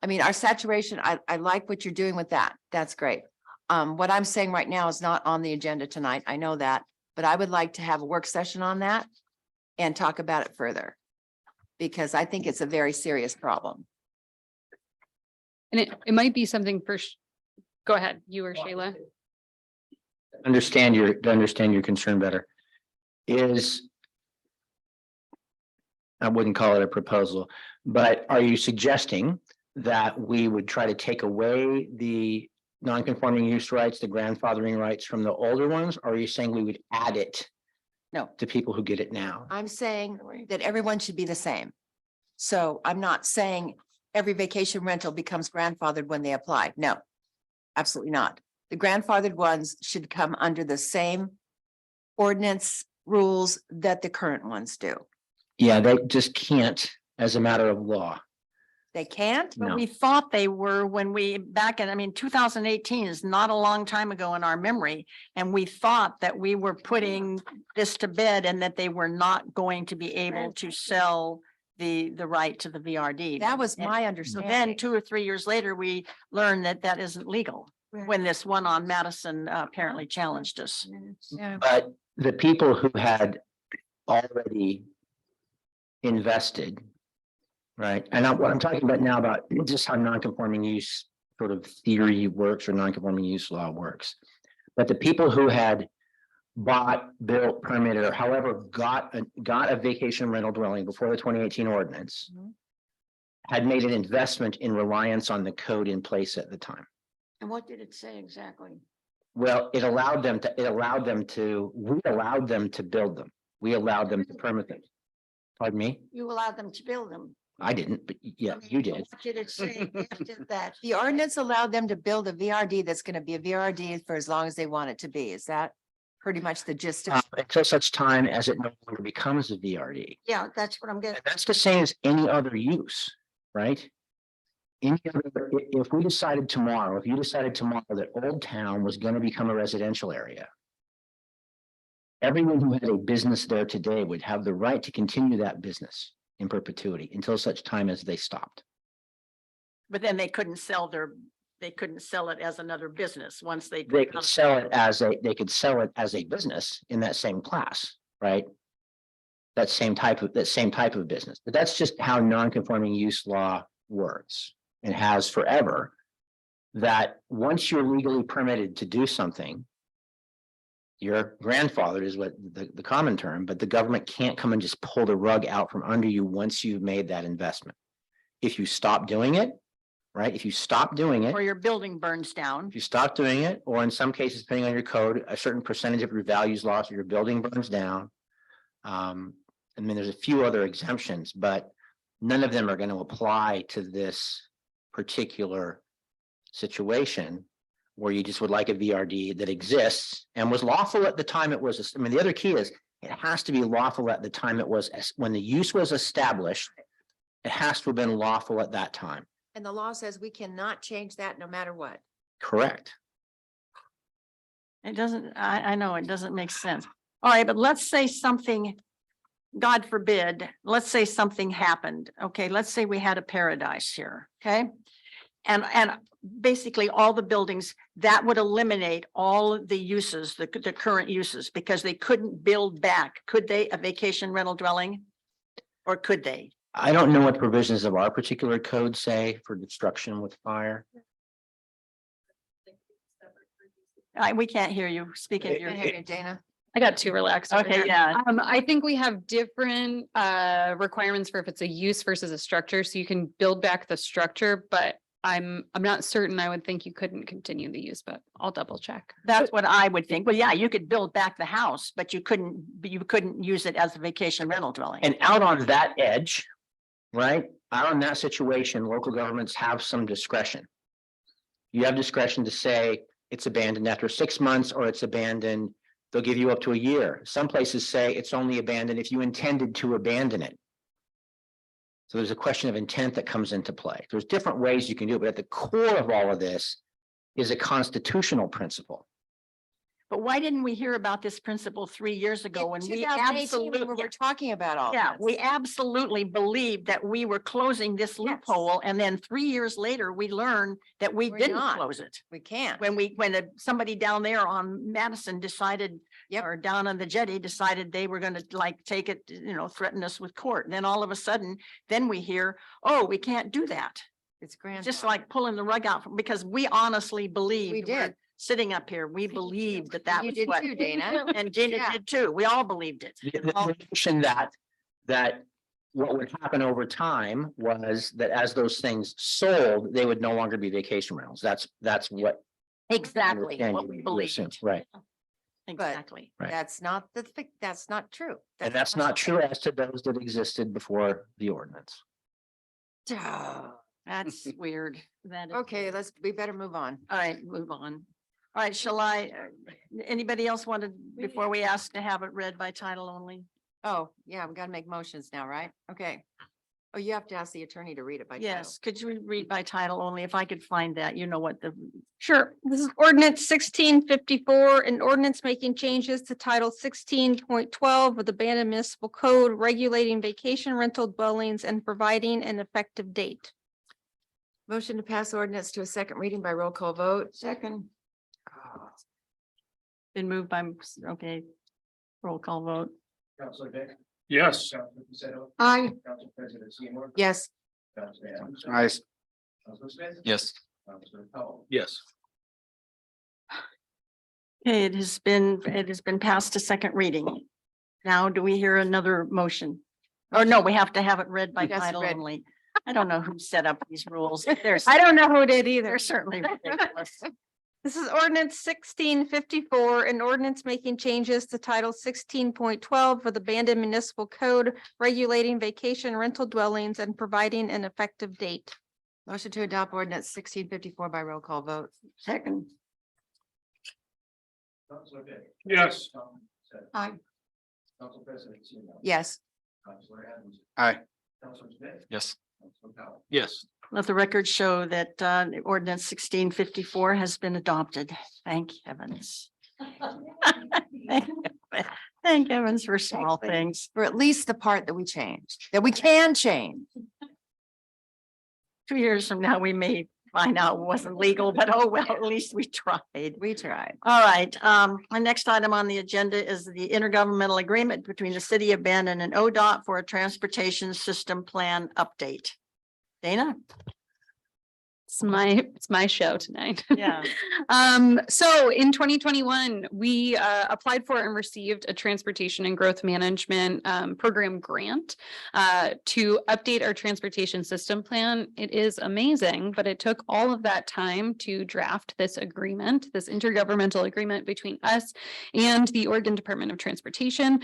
I mean, our saturation, I like what you're doing with that. That's great. What I'm saying right now is not on the agenda tonight. I know that, but I would like to have a work session on that and talk about it further. Because I think it's a very serious problem. And it might be something for, go ahead, you or Shayla. To understand your concern better is, I wouldn't call it a proposal, but are you suggesting that we would try to take away the non-conforming use rights, the grandfathering rights from the older ones? Or are you saying we would add it? No. To people who get it now? I'm saying that everyone should be the same. So I'm not saying every vacation rental becomes grandfathered when they apply. No, absolutely not. The grandfathered ones should come under the same ordinance rules that the current ones do. Yeah, they just can't as a matter of law. They can't? But No. we thought they were when we back in, I mean, 2018 is not a long time ago in our memory. And we thought that we were putting this to bed and that they were not going to be able to sell the right to the VRD. That was And my so understanding. then 2 or 3 years later, we learned that that isn't legal. When this one on Madison apparently challenged us. Yeah. But the people who had already invested, right? And what I'm talking about now about just how non-conforming use sort of theory works or non-conforming use law works. But the people who had bought, built, permitted, or however got a vacation rental dwelling before the 2018 ordinance had made an investment in reliance on the code in place at the time. And what did it say exactly? Well, we allowed them to build them. We allowed them to permit them. Pardon me? You allowed them to build them. I didn't, but yeah, you did. What did it say after that? The ordinance allowed them to build a VRD that's going to be a VRD for as long as they want it to be. Is that pretty much the gist of? Until such time as it no longer becomes a VRD. Yeah, that's what I'm getting. And that's the same as any other use, right? If you decided tomorrow that Old Town was going to become a residential area, everyone who had a business there today would have the right to continue that business in perpetuity until such time as they stopped. But then they couldn't sell it as another business once they. They could sell it as a business in that same class, right? That same type of business, but that's just how non-conforming use law works and has forever. That once you're legally permitted to do something, your grandfather is what the common term, but the government can't come and just pull the rug out from under you once you've made that investment. If you stop doing it, right? If you stop doing it, Or your building burns down. if you stop doing it, or in some cases, depending on your code, a certain percentage of your value is lost, or your building burns down. I mean, there's a few other exemptions, but none of them are going to apply to this particular situation where you just would like a VRD that exists and was lawful at the time it was. I mean, the other key is it has to be lawful at the time it was, when the use was established. It has to have been lawful at that time. And the law says we cannot change that no matter what. Correct. It doesn't, I know, it doesn't make sense. All right, but let's say something, God forbid, let's say something happened. Okay, let's say we had a paradise here, okay? And basically all the buildings, that would eliminate all of the uses, the current uses, because they couldn't build back. Could they, a vacation rental dwelling? Or could they? I don't know what provisions of our particular code say for destruction with fire. We can't hear you speaking. Can I hear you, Dana? I got too relaxed. over Okay, here. yeah. I think we have different requirements for if it's a use versus a structure, so you can build back the structure, but I'm not certain. I would think you couldn't continue the use, but I'll double check. That's what I would think. Well, yeah, you could build back the house, but you couldn't use it as a vacation rental dwelling. And out on that edge, right, out on that situation, local governments have some discretion. You have discretion to say it's abandoned after 6 months or it's abandoned. They'll give you up to a year. Some places say it's only abandoned if you intended to abandon it. So there's a question of intent that comes into play. There's different ways you can do it, but at the core of all of this is a constitutional principle. But why didn't we hear about this principle 3 years ago when we 2018, when absolutely, we were talking about all yeah, this. we absolutely believed that we were closing this loophole. And then 3 years later, we learned that we We're didn't not. close it. We can't. When somebody down there on Madison decided, Yep. or down on the jetty decided they were gonna like take it, threaten us with court. Then all of a sudden, then we hear, oh, we can't do that. It's grand. Just like pulling the rug out because we honestly believed. We we're did. Sitting up here, we believed that You was did what. too, Dana. And Dana Yeah. did too. We all believed it. The notion that what would happen over time was that as those things sold, they would no longer be vacation rentals. That's what. Exactly understand what you- we you believed. assume, Right, Exactly. Right. That's not that's not true. and that's not true as to those that existed before the ordinance. That's weird. That is. Okay, we better move on. All right, move on. All right, shall I, anybody else wanted, before we ask to have it read by title only? Oh, yeah, we gotta make motions now, right? Okay. Oh, you have to ask the attorney to read it by title. Yes, could you read by title only? If I could find that, what the, Sure. This is ordinance 1654, an ordinance making changes to title 16.12 of the Bandon Municipal Code regulating vacation rental dwellings and providing an effective date. Motion to pass ordinance to a second reading by roll call vote. second. Been moved by, okay. Roll call vote. Yes. Aye. Yes. Nice. Yes. Yes. Okay, it has been passed to second reading. Now, do we hear another motion? Or no, we have to have it read by Yes, title read. only. I don't know who set up these rules. I don't know who did either. They're certainly ridiculous. This is ordinance 1654, an ordinance making changes to title 16.12 of the Bandon Municipal Code regulating vacation rental dwellings and providing an effective date. Motion to adopt ordinance 1654 by roll call vote. Second. Yes. Aye. Yes. Aye. Yes. Yes. Let the record show that ordinance 1654 has been adopted. Thank heavens. Thank heavens for small things. For at least the part that we changed, that we can change. 2 years from now, we may find out it wasn't legal, but oh, well, at least we tried. We tried. All right, our next item on the agenda is the intergovernmental agreement between the city of Bandon and ODOT for a transportation system plan update. Dana? It's my show tonight. Yeah. So in 2021, we applied for and received a transportation and growth management program grant to update our transportation system plan. It is amazing, but it took all of that time to draft this agreement, this intergovernmental agreement between us and the Oregon Department of Transportation.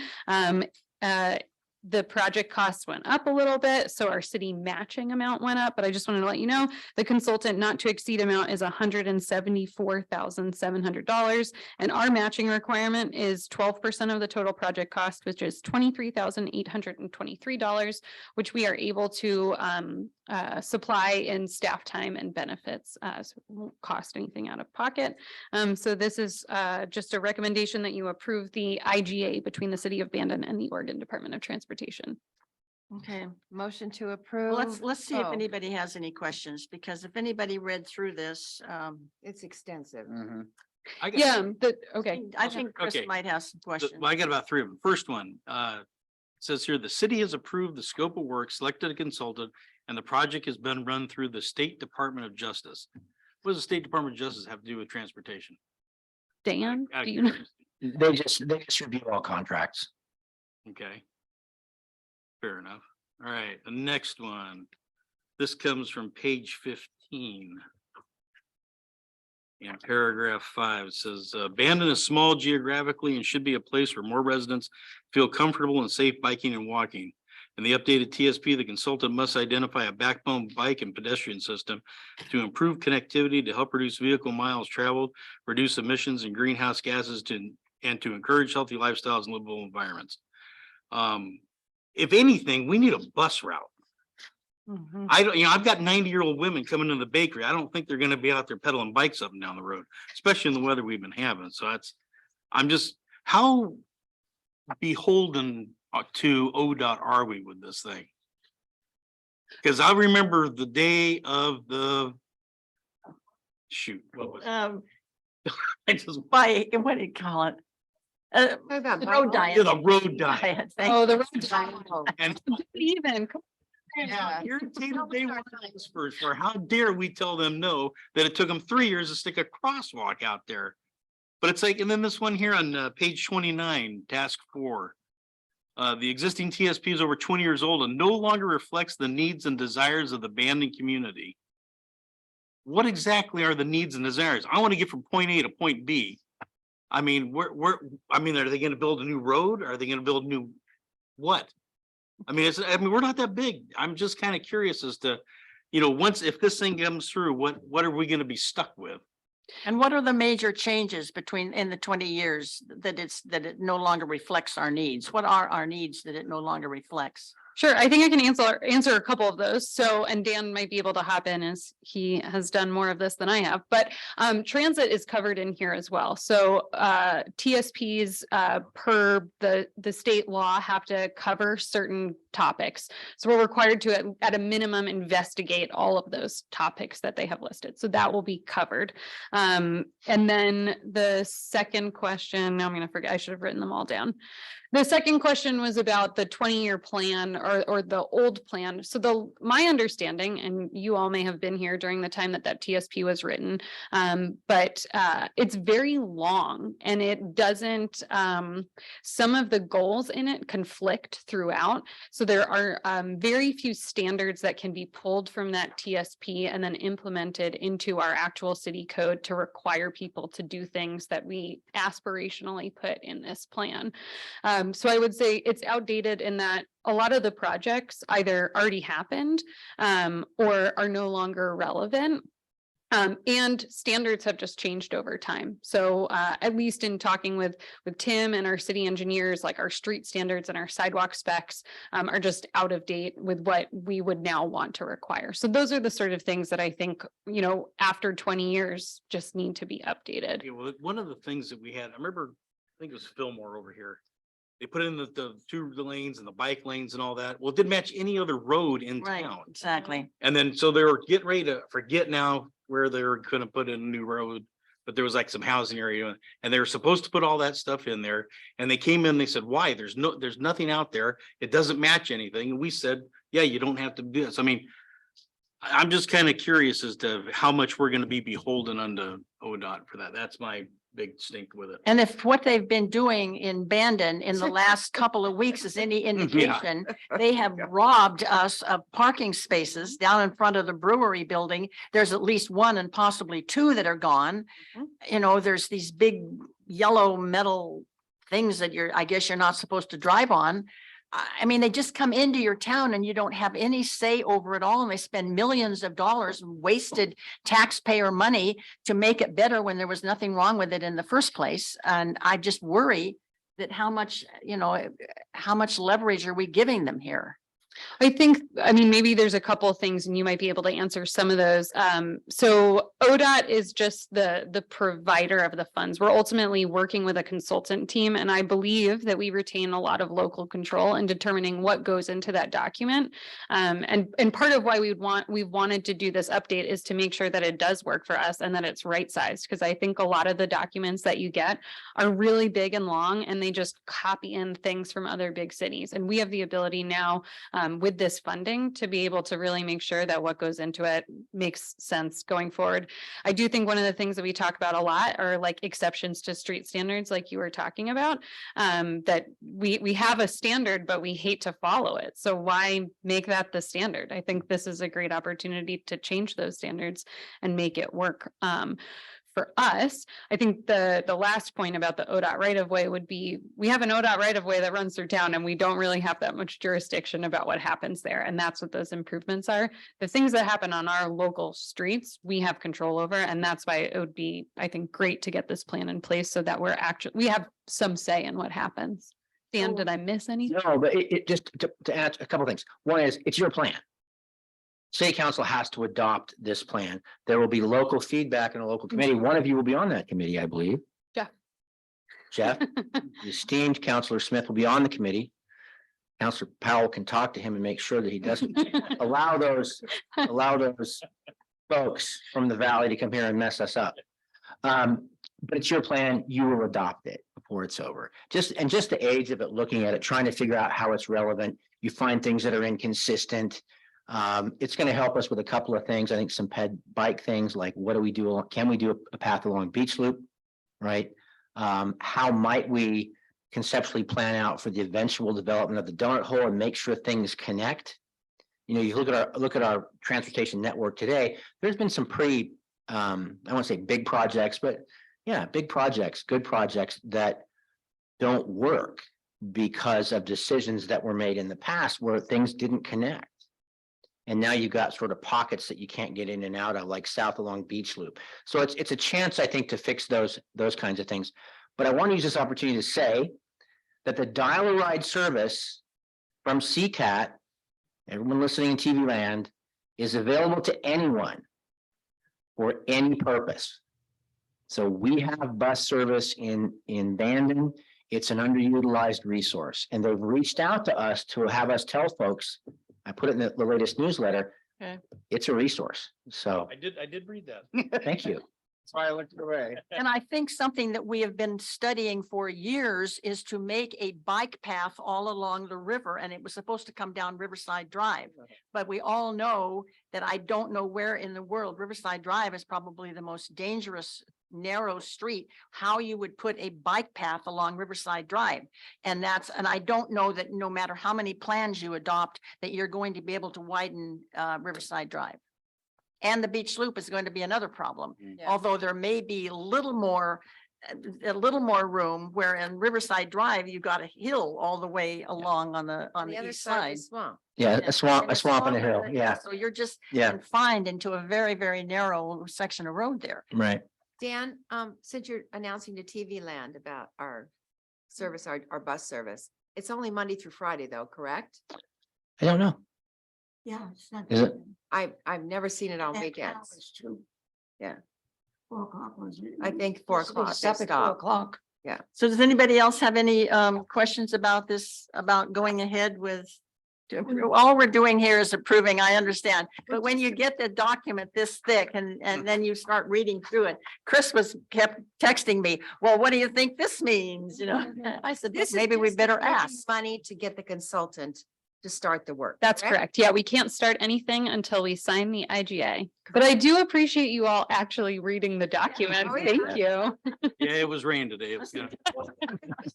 The project costs went up a little bit, so our city matching amount went up, but I just wanted to let you know, the consultant not to exceed amount is $174,700. And our matching requirement is 12% of the total project cost, which is $23,823, which we are able to supply in staff time and benefits, so it won't cost anything out of pocket. So this is just a recommendation that you approve the IGA between the city of Bandon and the Oregon Department of Transportation. Okay, Motion to approve. well, let's see if Oh, anybody has any questions, because if anybody read through this, It's extensive. Yeah, okay. I think Chris Okay. might have some questions. Well, I got about three of them. First one, says here, the city has approved the scope of work, selected a consultant, and the project has been run through the State Department of Justice. What does the State Department of Justice have to do with transportation? Dan, Out of do you know? curiosity. They just review all contracts. Okay. Fair enough. All right, the next one. This comes from page 16. In paragraph 5, it says abandon is small geographically and should be a place where more residents feel comfortable and safe biking and walking. In the updated TSP, the consultant must identify a backbone bike and pedestrian system to improve connectivity to help reduce vehicle miles traveled, reduce emissions and greenhouse gases and to encourage healthy lifestyles and livable environments. If anything, we need a bus route. Mhm. I don't, I've got 90-year-old women coming to the bakery. I don't think they're gonna be out there pedaling bikes up and down the road, especially in the weather we've been having. So I'm just, how beholden to ODOT are we with this thing? Because I remember the day of the shoot, what was it? I just, What do you call it? About Road bike yeah, diet. the road diet. Diet, thank Oh, you. the road Oh, And even. irritated they were for how dare we tell them no, that it took them 3 years to stick a crosswalk out there. But it's like, and then this one here on page 29, task 4. The existing TSP is over 20 years old and no longer reflects the needs and desires of the abandoned community. What exactly are the needs and desires? I want to get from point A to point B. I mean, are they going to build a new road? Are they going to build new what? I mean, we're not that big. I'm just kind of curious as to, if this thing comes through, what are we going to be stuck with? And what are the major changes in the 20 years that it no longer reflects our needs? What are our needs that it no longer reflects? Sure, I think I can answer a couple of those. So, and Dan might be able to hop in as he has done more of this than I have, but transit is covered in here as well. So TSPs per the state law have to cover certain topics. So we're required to at a minimum investigate all of those topics that they have listed. So that will be covered. And then the second question, now I'm going to forget, I should have written them all down. The second question was about the 20-year plan or the old plan. So my understanding, and you all may have been here during the time that TSP was written, but it's very long and it doesn't, some of the goals in it conflict throughout. So there are very few standards that can be pulled from that TSP and then implemented into our actual city code to require people to do things that we aspirationally put in this plan. So I would say it's outdated in that a lot of the projects either already happened or are no longer relevant. And standards have just changed over time. So at least in talking with Tim and our city engineers, like our street standards and our sidewalk specs are just out of date with what we would now want to require. So those are the sort of things that I think, after 20 years just need to be updated. Yeah, well, one of the things that we had, I remember, I think it was Fillmore over here. They put in the 2 lanes and the bike lanes and all that. Well, it didn't match any other road in Right, town. exactly. And then, so they were getting ready to forget now where they were gonna put in a new road, but there was like some housing area and they were supposed to put all that stuff in there. And they came in, they said, why? There's nothing out there. It doesn't match anything. And we said, yeah, you don't have to do this. I mean, I'm just kind of curious as to how much we're gonna be beholden unto ODOT for that. That's my big stink with it. And if what they've been doing in Bandon in the last couple of weeks is any indication, they have robbed us of parking spaces down in front of the brewery building. There's at least 1 and possibly 2 that are gone. There's these big yellow metal things that I guess you're not supposed to drive on. I mean, they just come into your town and you don't have any say over it all. And they spend millions of dollars wasted taxpayer money to make it better when there was nothing wrong with it in the first place. And I just worry that how much leverage are we giving them here? I mean, maybe there's a couple of things and you might be able to answer some of those. So ODOT is just the provider of the funds. We're ultimately working with a consultant team, and I believe that we retain a lot of local control in determining what goes into that document. And part of why we've wanted to do this update is to make sure that it does work for us and that it's right sized, because I think a lot of the documents that you get are really big and long and they just copy in things from other big cities. And we have the ability now with this funding to be able to really make sure that what goes into it makes sense going forward. I do think one of the things that we talk about a lot are like exceptions to street standards, like you were talking about. That we have a standard, but we hate to follow it. So why make that the standard? I think this is a great opportunity to change those standards and make it work. For us, I think the last point about the ODOT right of way would be, we have an ODOT right of way that runs through town and we don't really have that much jurisdiction about what happens there. And that's what those improvements are. The things that happen on our local streets, we have control over. And that's why it would be, I think, great to get this plan in place so that we have some say in what happens. Dan, did I miss anything? No, but it just to add a couple things. One is, it's your plan. City council has to adopt this plan. There will be local feedback in a local committee. One of you will be on that committee, I believe. Jeff. Jeff, the esteemed Counselor Smith will be on the committee. Counselor Powell can talk to him and make sure that he doesn't allow those folks from the valley to come here and mess us up. But it's your plan. You will adopt it before it's over. Just the age of it, looking at it, trying to figure out how it's relevant. You find things that are inconsistent. It's going to help us with a couple of things. I think some bike things like what do we do? Can we do a path along Beach Loop? Right? How might we conceptually plan out for the eventual development of the donut hole and make sure things connect? You know, you look at our transportation network today, there's been some pretty, I won't say big projects, but yeah, big projects, good projects that don't work because of decisions that were made in the past where things didn't connect. And now you've got sort of pockets that you can't get in and out of, like south along Beach Loop. So it's a chance, I think, to fix those kinds of things. But I want to use this opportunity to say that the dial-a-ride service from CCAT, everyone listening in TV land, is available to anyone for any purpose. So we have bus service in Bandon. It's an underutilized resource, and they've reached out to us to have us tell folks. I put it in the latest newsletter. Okay. It's a resource. So I did read that. thank you. That's why I looked away. And I think something that we have been studying for years is to make a bike path all along the river, and it was supposed to come down Riverside Drive. But we all know that I don't know where in the world Riverside Drive is probably the most dangerous narrow street, how you would put a bike path along Riverside Drive. And I don't know that no matter how many plans you adopt, that you're going to be able to widen Riverside Drive. And the Beach Loop is going to be another problem, although there may be a little more room, where in Riverside Drive, you got a hill all the way along on the other east side side. is swamp. Yeah, a swamp and a hill. over there. Yeah, So you're just yeah, confined into a very, very narrow section of road there. right. Dan, since you're announcing to TV land about our service, our bus service, it's only Monday through Friday though, correct? I don't know. Yeah. It's not. Is it? I've never seen it on weekends. Yeah. 4 o'clock was. I think 4 o'clock they Stop at 4 stop. o'clock. Yeah. So does anybody else have any questions about this, about going ahead with? All we're doing here is approving, I understand, but when you get the document this thick and then you start reading through it, Chris kept texting me, well, what do you think this means? You know, I said, This is maybe we just better raising ask. money to get the consultant to start the work. That's correct. Yeah, we can't start anything until we sign the IGA. But I do appreciate you all actually reading the document. Oh, yeah. Thank you. Yeah, it was rain today. It was gonna.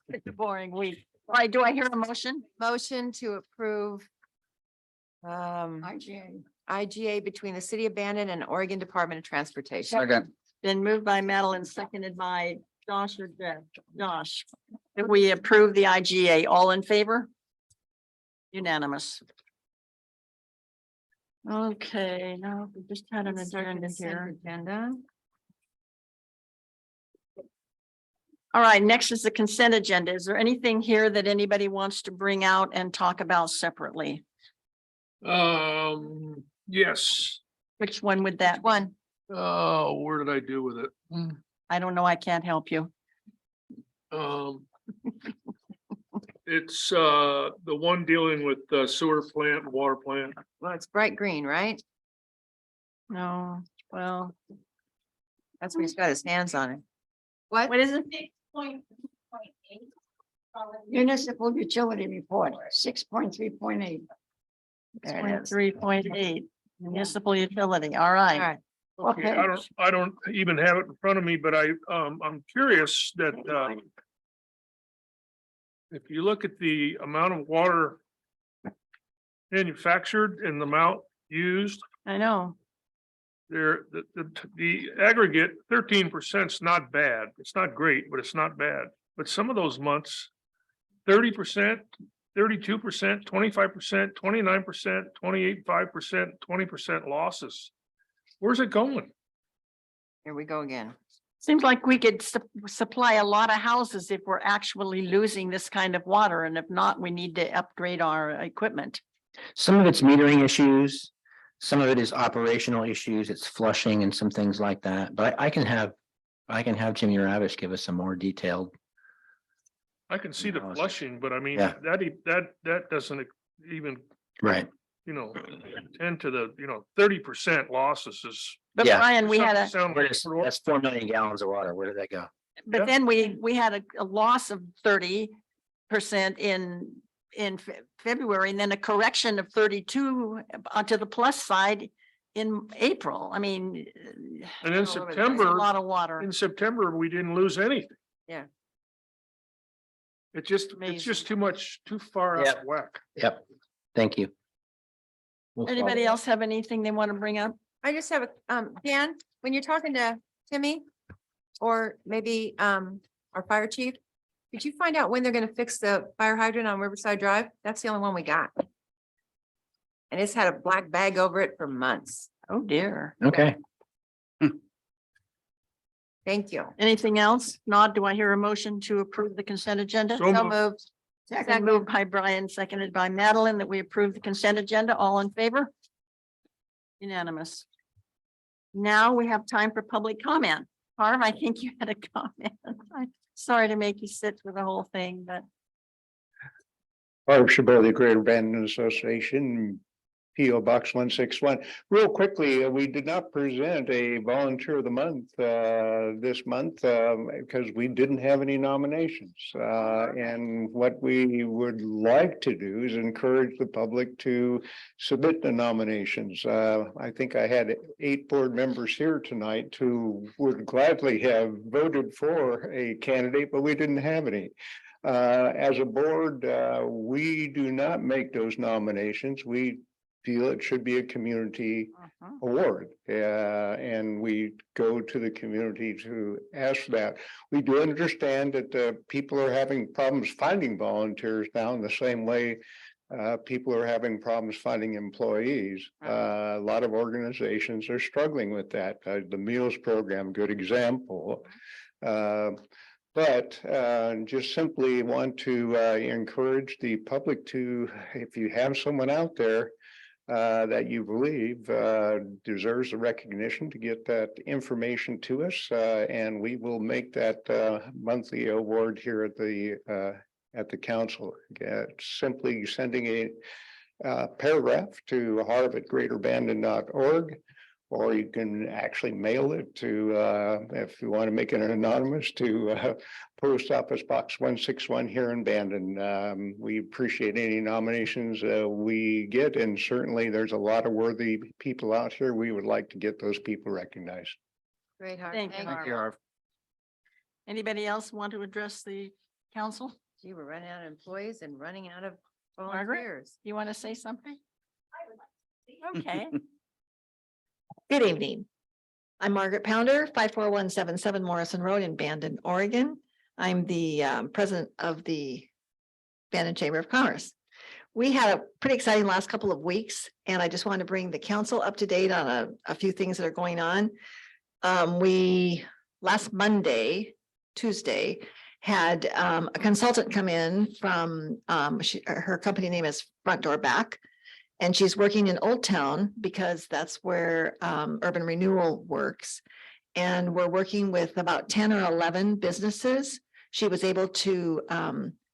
It's a boring week. All right, do I hear a motion? Motion to approve IGA between the city of Bandon and Oregon Department of Transportation. Second. Been moved by Madeline, seconded by Josh or Jeff. Josh, if we approve the IGA, all in favor? Unanimous. Okay, now we just had an agenda here. Agenda. All right, next is the consent agenda. Is there anything here that anybody wants to bring out and talk about separately? Yes. Which one would that? One. Oh, where did I do with it? I don't know. I can't help you. It's the one dealing with the sewer plant, and water plant. Well, it's bright green, right? No, well, That's where he's got his hands on it. What? what is it? Municipal utility report, 6.3.8. There it is. 3.8 municipal utility. All All right. right. Okay, I don't even have it in front of me, but I'm curious that, if you look at the amount of water manufactured and the amount used, I know. the aggregate 13% is not bad. It's not great, but it's not bad. But some of those months, 30%, 32%, 25%, 29%, 28.5%, 20% losses. Where's it going? Here we go again. Seems like we could supply a lot of houses if we're actually losing this kind of water. And if not, we need to upgrade our equipment. Some of it's metering issues, some of it is operational issues, it's flushing and some things like that, but I can have Jimmy Ravish give us some more detailed. I can see the flushing, but I mean, Yeah. that doesn't even, Right. tend to the, 30% losses is. But Yeah. Brian, we had a, sound Where like- does, that's 4 million gallons of water, where did that go? but Yeah. then we had a loss of 30% in February, and then a correction of 32 onto the plus side in April. I mean. And in all over the place. A September, lot of water. in September, we didn't lose anything. Yeah. It's just Amazing. too far out Yep. of whack. Yep, thank you. We'll Anybody follow up. else have anything they want to bring up? I just have a, Dan, when you're talking to Timmy or maybe, our fire chief, did you find out when they're gonna fix the fire hydrant on Riverside Drive? That's the only one we got. And it's had a black bag over it for months. Oh, dear. Okay, Thank you. Anything else? Nod, do I hear a motion to approve the consent agenda? So So moved. moved. Second moved by Brian, seconded by Madeline, that we approve the consent agenda. All in favor? Unanimous. Now we have time for public comment. Harv, I think you had a comment. I'm sorry to make you sit for the whole thing, but Barb Chabot, the Greater Bandon Association, P O Box 161. Real quickly, we did not present a volunteer of the month this month because we didn't have any nominations. And what we would like to do is encourage the public to submit the nominations. I think I had 8 board members here tonight who would gladly have voted for a candidate, but we didn't have any. As a board, we do not make those nominations. We feel it should be a community award. And we go to the community to ask that. We do understand that people are having problems finding volunteers now in the same way people are having problems finding employees. A lot of organizations are struggling with that. The Meals Program, good example. But just simply want to encourage the public to, if you have someone out there that you believe deserves the recognition, to get that information to us, and we will make that monthly award here at the council. Simply sending a paragraph to harv@greaterbandon.org. Or you can actually mail it to, if you want to make it anonymous, to Post Office Box 161 here in Bandon. We appreciate any nominations we get, and certainly there's a lot of worthy people out here. We would like to get those people recognized. Great, Harv. Thank you, Harv. Anybody else want to address the council? Gee, we're running out of employees and running out of Margaret? volunteers. You want to say something? Okay. Good evening. I'm Margaret Pounder, 54177 Morrison Road in Bandon, Oregon. I'm the president of the Bandon Chamber of Commerce. We had a pretty exciting last couple of weeks, and I just want to bring the council up to date on a few things that are going on. We last Tuesday, had a consultant come in from her company name is Front Door Back. And she's working in Old Town because that's where Urban Renewal works. And we're working with about 10 or 11 businesses. She was able to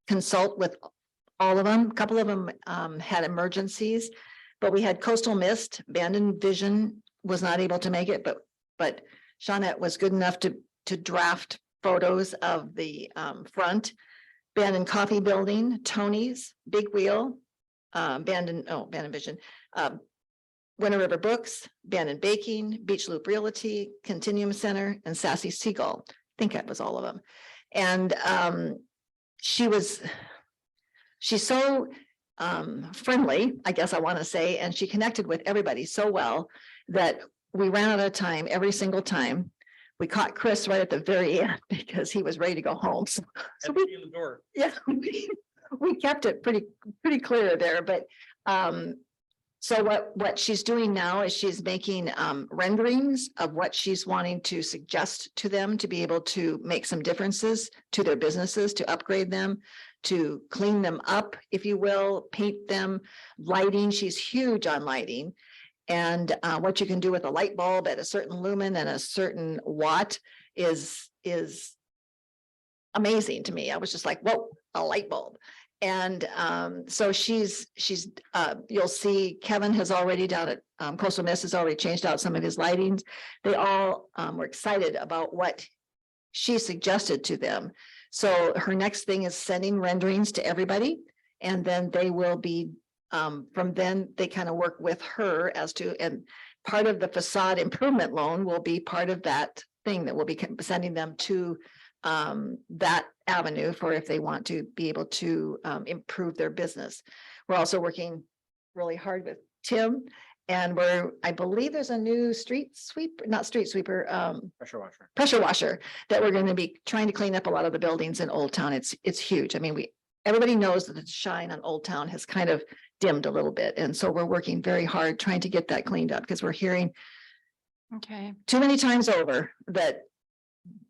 consult with all of them. A couple of them had emergencies, but we had Coastal Mist. Bandon Vision was not able to make it, but Shawnette was good enough to draft photos of the front. Bandon Coffee Building, Tony's, Big Wheel, Bandon Vision, Winter River Books, Bandon Baking, Beach Loop Realty, Continuum Center, and Sassy Seagull. I think that was all of them. And she's so friendly, I guess I want to say, and she connected with everybody so well that we ran out of time every single time. We caught Chris right at the very end because he was ready to go home. So we, yeah, we kept it pretty clear there, but so what she's doing now is she's making renderings of what she's wanting to suggest to them to be able to make some differences to their businesses, to upgrade them, to clean them up, if you will, paint them, lighting. She's huge on lighting. And what you can do with a light bulb at a certain lumen and a certain watt is amazing to me. I was just like, whoa, a light bulb. And so you'll see Kevin has already down at Coastal Miss has already changed out some of his lightings. They all were excited about what she suggested to them. So her next thing is sending renderings to everybody. And then they will be, from then they kind of work with her as to, and part of the facade improvement loan will be part of that thing that will be sending them to that avenue for if they want to be able to improve their business. We're also working really hard with Tim, and I believe there's a new pressure washer that we're going to be trying to clean up a lot of the buildings in Old Town. It's huge. I mean, everybody knows that the shine on Old Town has kind of dimmed a little bit, and so we're working very hard trying to get that cleaned up because we're hearing too many times over that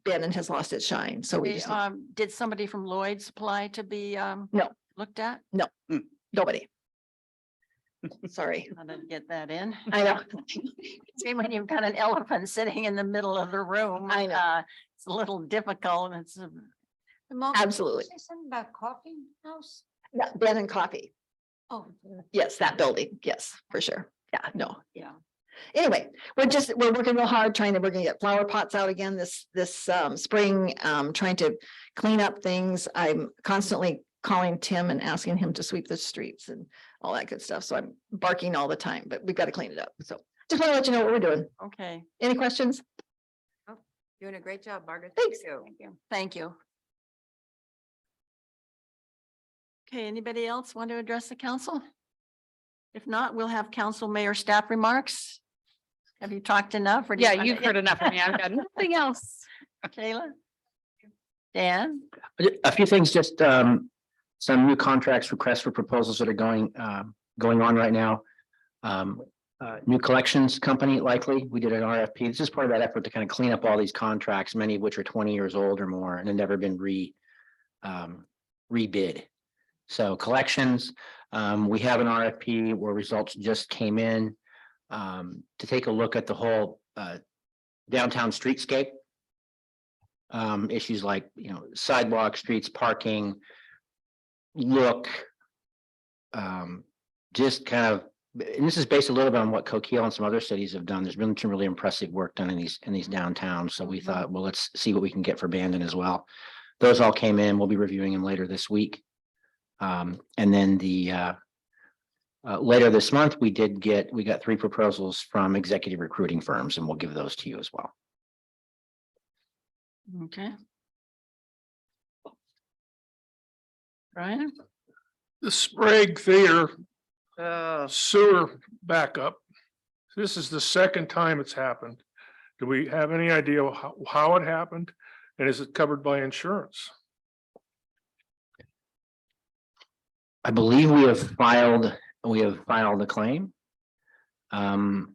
Bandon has lost its shine. So we just did somebody from Lloyd's apply to be looked at? No, nobody. Sorry. I didn't get that in. I know. See, when you've got an elephant sitting in the middle of the room, I know. it's a little difficult. It's Absolutely. Say something about coffee house? Yeah, Bandon Coffee. Oh. Yes, that building. Yes, for sure. Yeah, no. Yeah. Anyway, we're working real hard we're gonna get flower pots out again this spring, trying to clean up things. I'm constantly calling Tim and asking him to sweep the streets and all that good stuff. So I'm barking all the time, but we've got to clean it up. So just want to let you know what we're doing. Okay. Any questions? Doing a great job, Margaret. Thanks. Thank you. Thank you. Okay, anybody else want to address the council? If not, we'll have council mayor staff remarks. Have you talked enough? Or do you Yeah, want you've to- heard enough from me. I've got nothing else. Kayla? Dan? A few things, just some new contracts, requests for proposals that are going on right now. New collections company likely, we did an RFP. This is part of that effort to kind of clean up all these contracts, many of which are 20 years old or more and have never been rebid. So collections, we have an RFP where results just came in to take a look at the whole downtown streetscape. Issues like, sidewalk, streets, parking, look. Just kind of, and this is based a little bit on what Coquille and some other cities have done. There's been some really impressive work done in these downtowns. So we thought, well, let's see what we can get for Bandon as well. Those all came in. We'll be reviewing them later this week. And then later this month, we got 3 proposals from executive recruiting firms, and we'll give those to you as well. Okay. Brian? The Sprague Theater sewer backup. This is the second time it's happened. Do we have any idea how it happened? And is it covered by insurance? I believe we have filed a claim. There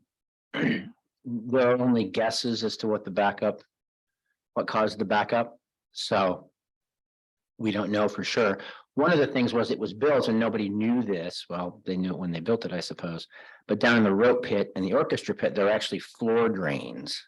are only guesses as to what caused the backup. So we don't know for sure. One of the things was it was built and nobody knew this. Well, they knew it when they built it, I suppose. But down in the rope pit and the orchestra pit, there are actually floor drains.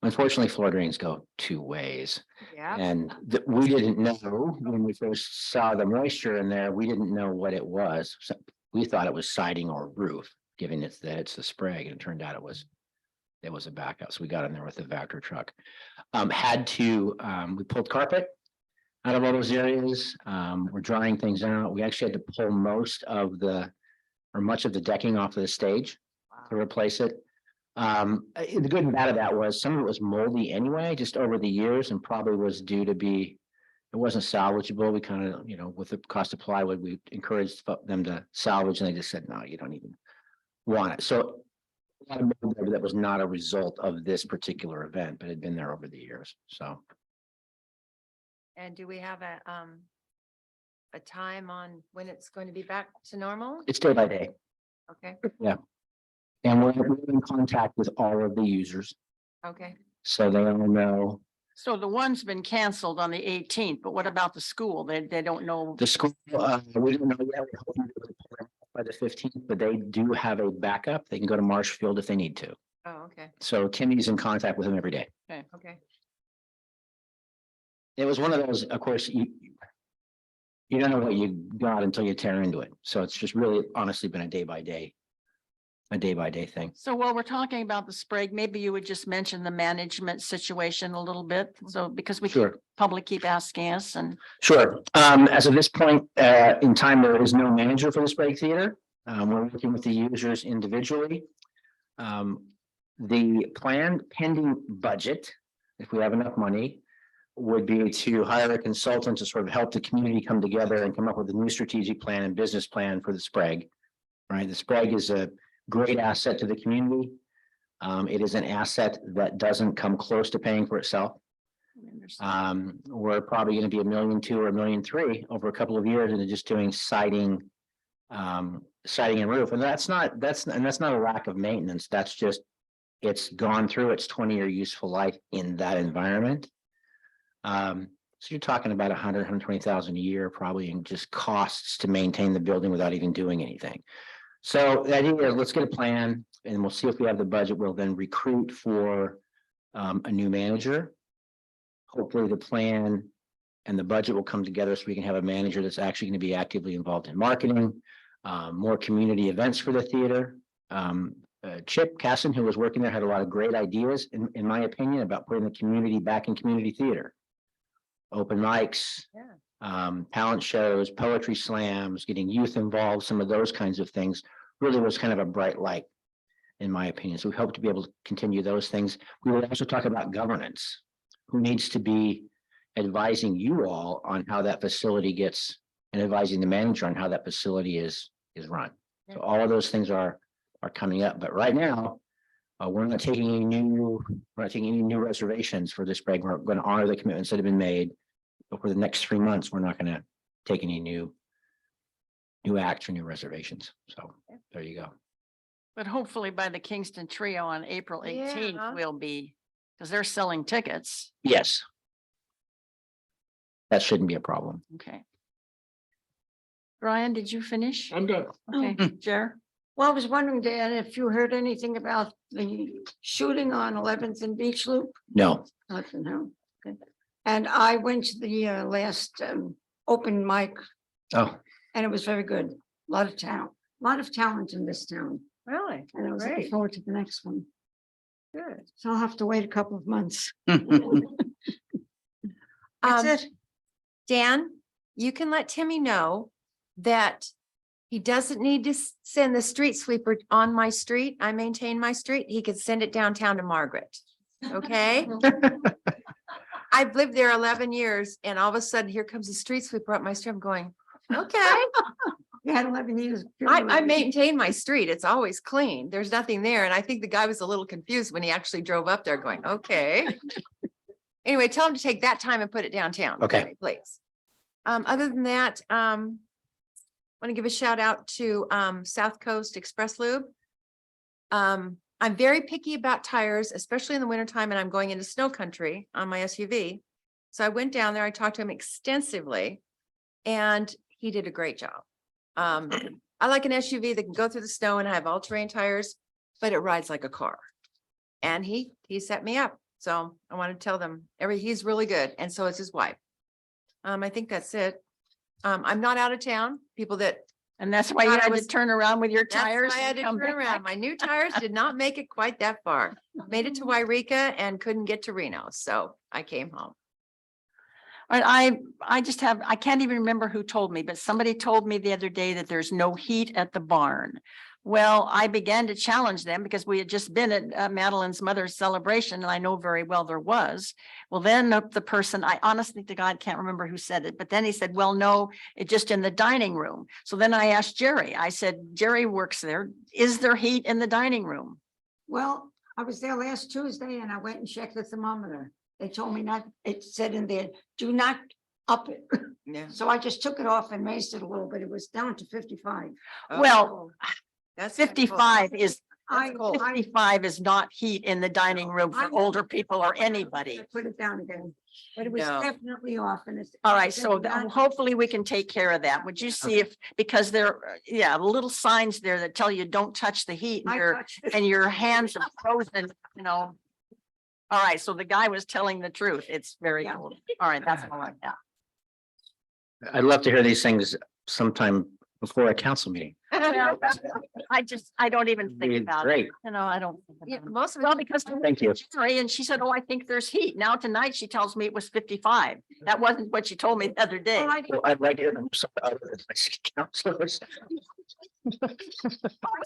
Unfortunately, floor drains go 2 ways. Yeah. And we didn't know when we first saw the moisture in there, we didn't know what it was. So we thought it was siding or roof, given that it's the Sprague, and it turned out it was a backup. So we got in there with the Vector truck. We pulled carpet. out of all those areas. We're drying things out. We actually had to pull most of or much of the decking off of the stage to replace it. The good and bad of that was some of it was moldy anyway, just over the years, and probably was due to be, it wasn't salvageable. We kind of, with the cost of plywood, we encouraged them to salvage, and they just said, no, you don't even want it. So a lot of mold there that was not a result of this particular event, but had been there over the years. So And do we have a time on when it's going to be back to normal? it's day by day. Okay, And we're in contact with all of the users, okay. so they all know. So the one's been canceled on the 18th, but what about the school? They don't know. The school, we don't know yet. We're hoping to be able to pull them off by the 15th, but they do have a backup. They can go to Marshfield if they need to. Oh, okay, So Timmy's in contact with them every day. okay. It was one of those, of course, you don't know what you got until you tear into it. So it's just really honestly been a day by day thing. So while we're talking about the Sprague, maybe you would just mention the management situation a little bit. So because Sure. public keep asking us and Sure. As of this point in time, there is no manager for the Sprague Theater. We're working with the users individually. The planned pending budget, if we have enough money, would be to hire a consultant to sort of help the community come together and come up with a new strategic plan and business plan for the Sprague. Right? The Sprague is a great asset to the community. It is an asset that doesn't come close to paying for itself. We're probably going to be $1.2 million or $1.3 million over a couple of years into just doing siding and roof. And that's not a lack of maintenance. That's just, it's gone through its 20-year useful life in that environment. So you're talking about 120,000 a year, probably in just costs to maintain the building without even doing anything. So the idea is let's get a plan and we'll see if we have the budget. We'll then recruit for a new manager. Hopefully the plan and the budget will come together so we can have a manager that's actually going to be actively involved in marketing, more community events for the theater. Chip Casson, who was working there, had a lot of great ideas, in my opinion, about putting the community back in community theater. Open mics, talent shows, poetry slams, getting youth involved, some of those kinds of things really was kind of a bright light, in my opinion. So we hope to be able to continue those things. We will also talk about governance. Who needs to be advising you all on how that facility gets and advising the manager on how that facility is run. So all of those things are coming up. But right now, we're not taking any new reservations for this Sprague. We're going to honor the commitments that have been made. But for the next 3 months, we're not going to take any new acts or new reservations. So there you go. but hopefully by the Kingston Trio on April 18th, Yeah. we'll be, because they're selling tickets. Yes. That shouldn't be a problem. Okay. Brian, did you finish? I'm done. Okay, Jer? Well, I was wondering, Dan, if you heard anything about the shooting on 11th and Beach Loop? No. Nothing, no. Okay. And I went to the last open mic Oh, and it was very good. A lot of talent in this town. Really? And I was looking Great. forward to the next one. Good. So I'll have to wait a couple of months. Um, That's it. Dan, you can let Timmy know that he doesn't need to send the street sweeper on my street. I maintain my street. He could send it downtown to Margaret. Okay? I've lived there 11 years and all of a sudden here comes a street sweeper up my street. I'm going, okay. You had 11 years. I maintain my street. It's always clean. There's nothing there. And I think the guy was a little confused when he actually drove up there going, okay. Anyway, tell him to take that time and put it downtown. Okay. Please. Other than that, want to give a shout out to South Coast Express Lube. I'm very picky about tires, especially in the wintertime, and I'm going into snow country on my SUV. So I went down there, I talked to him extensively, and he did a great job. I like an SUV that can go through the snow and have all-terrain tires, but it rides like a car. And he set me up. So I want to tell them he's really good. And so is his wife. I think that's it. I'm not out of town. People that And that's why you Thought I had to was- turn around with your That's why tires. I had and to come turn around. back. My new tires did not make it quite that far. Made it to Wairika and couldn't get to Reno. So I came home. I just have, I can't even remember who told me, but somebody told me the other day that there's no heat at the barn. Well, I began to challenge them because we had just been at Madeline's mother's celebration and I know very well there was. Well, then the person, I honestly to God can't remember who said it, but then he said, well, no, it's just in the dining room. So then I asked Jerry, I said, Jerry works there. Is there heat in the dining room? Well, I was there last Tuesday and I went and checked the thermometer. They told me not, it said in there, do not up it. Yeah. So I just took it off and raised it a little bit. It was down to 55. Well, That's 55 is, I 55 is not heat in the dining room for older people or anybody. Put it down again, but it was No. definitely off and it's. All right, it said so not- hopefully we can take care of that. Would you see if, because there, yeah, little signs there that tell you don't touch the heat and I your, touched it. and your hands are frozen, you know. All right, so the guy was telling the truth. It's very Yeah. cold. All right, that's all I got. I'd love to hear these things sometime before a council meeting. I don't even think Be about it. great. You know, I don't. think Yeah, about it. most of Well, it. because. Thank you. Jerry, and she said, oh, I think there's heat. Now tonight she tells me it was 55. That wasn't what she told me the other day. Well, I Well, I'd like to hear them. some other than my city councilors. But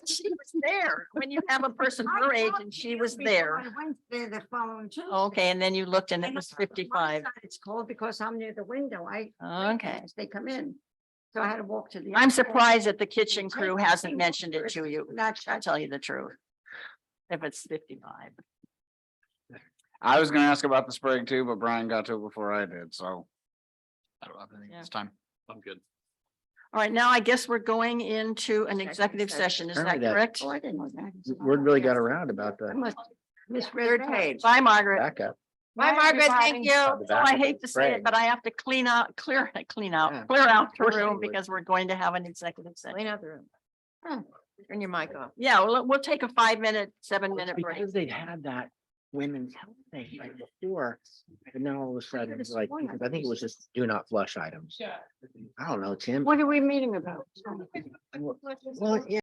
she was there when you have a person her age and she was there. I went there the following Tuesday. Okay, and then you looked and it And was on my 55. side, It's cold because I'm near the window. Okay. As they come in. So I had to walk to the. I'm other side. surprised that the kitchen crew hasn't mentioned it to you. Not I'll tell you the truth. If it's 55. I was gonna ask about the spraying too, but Brian got to it before I did, so. I don't have anything Yeah. this time. I'm good. All right, now I guess we're going into an executive session. Is that Apparently that- correct? Oh, I didn't know that. Word really got around about I the must misread Third that. page. Bye, Margaret. backup. Bye, Margaret. Thank you. The So I backup hate to say spray. it, but I have to clean out, clear out Yeah. the Of course room you would. because we're going to have an executive session. Clean out the room. Turn your mic off. Yeah, we'll take a 5-minute, 7-minute break. Because they'd had that women's health thing right before, and now all of a sudden, it's like, because I think it was just do not flush items. I don't know, Tim. What are we meeting about? Well, yeah.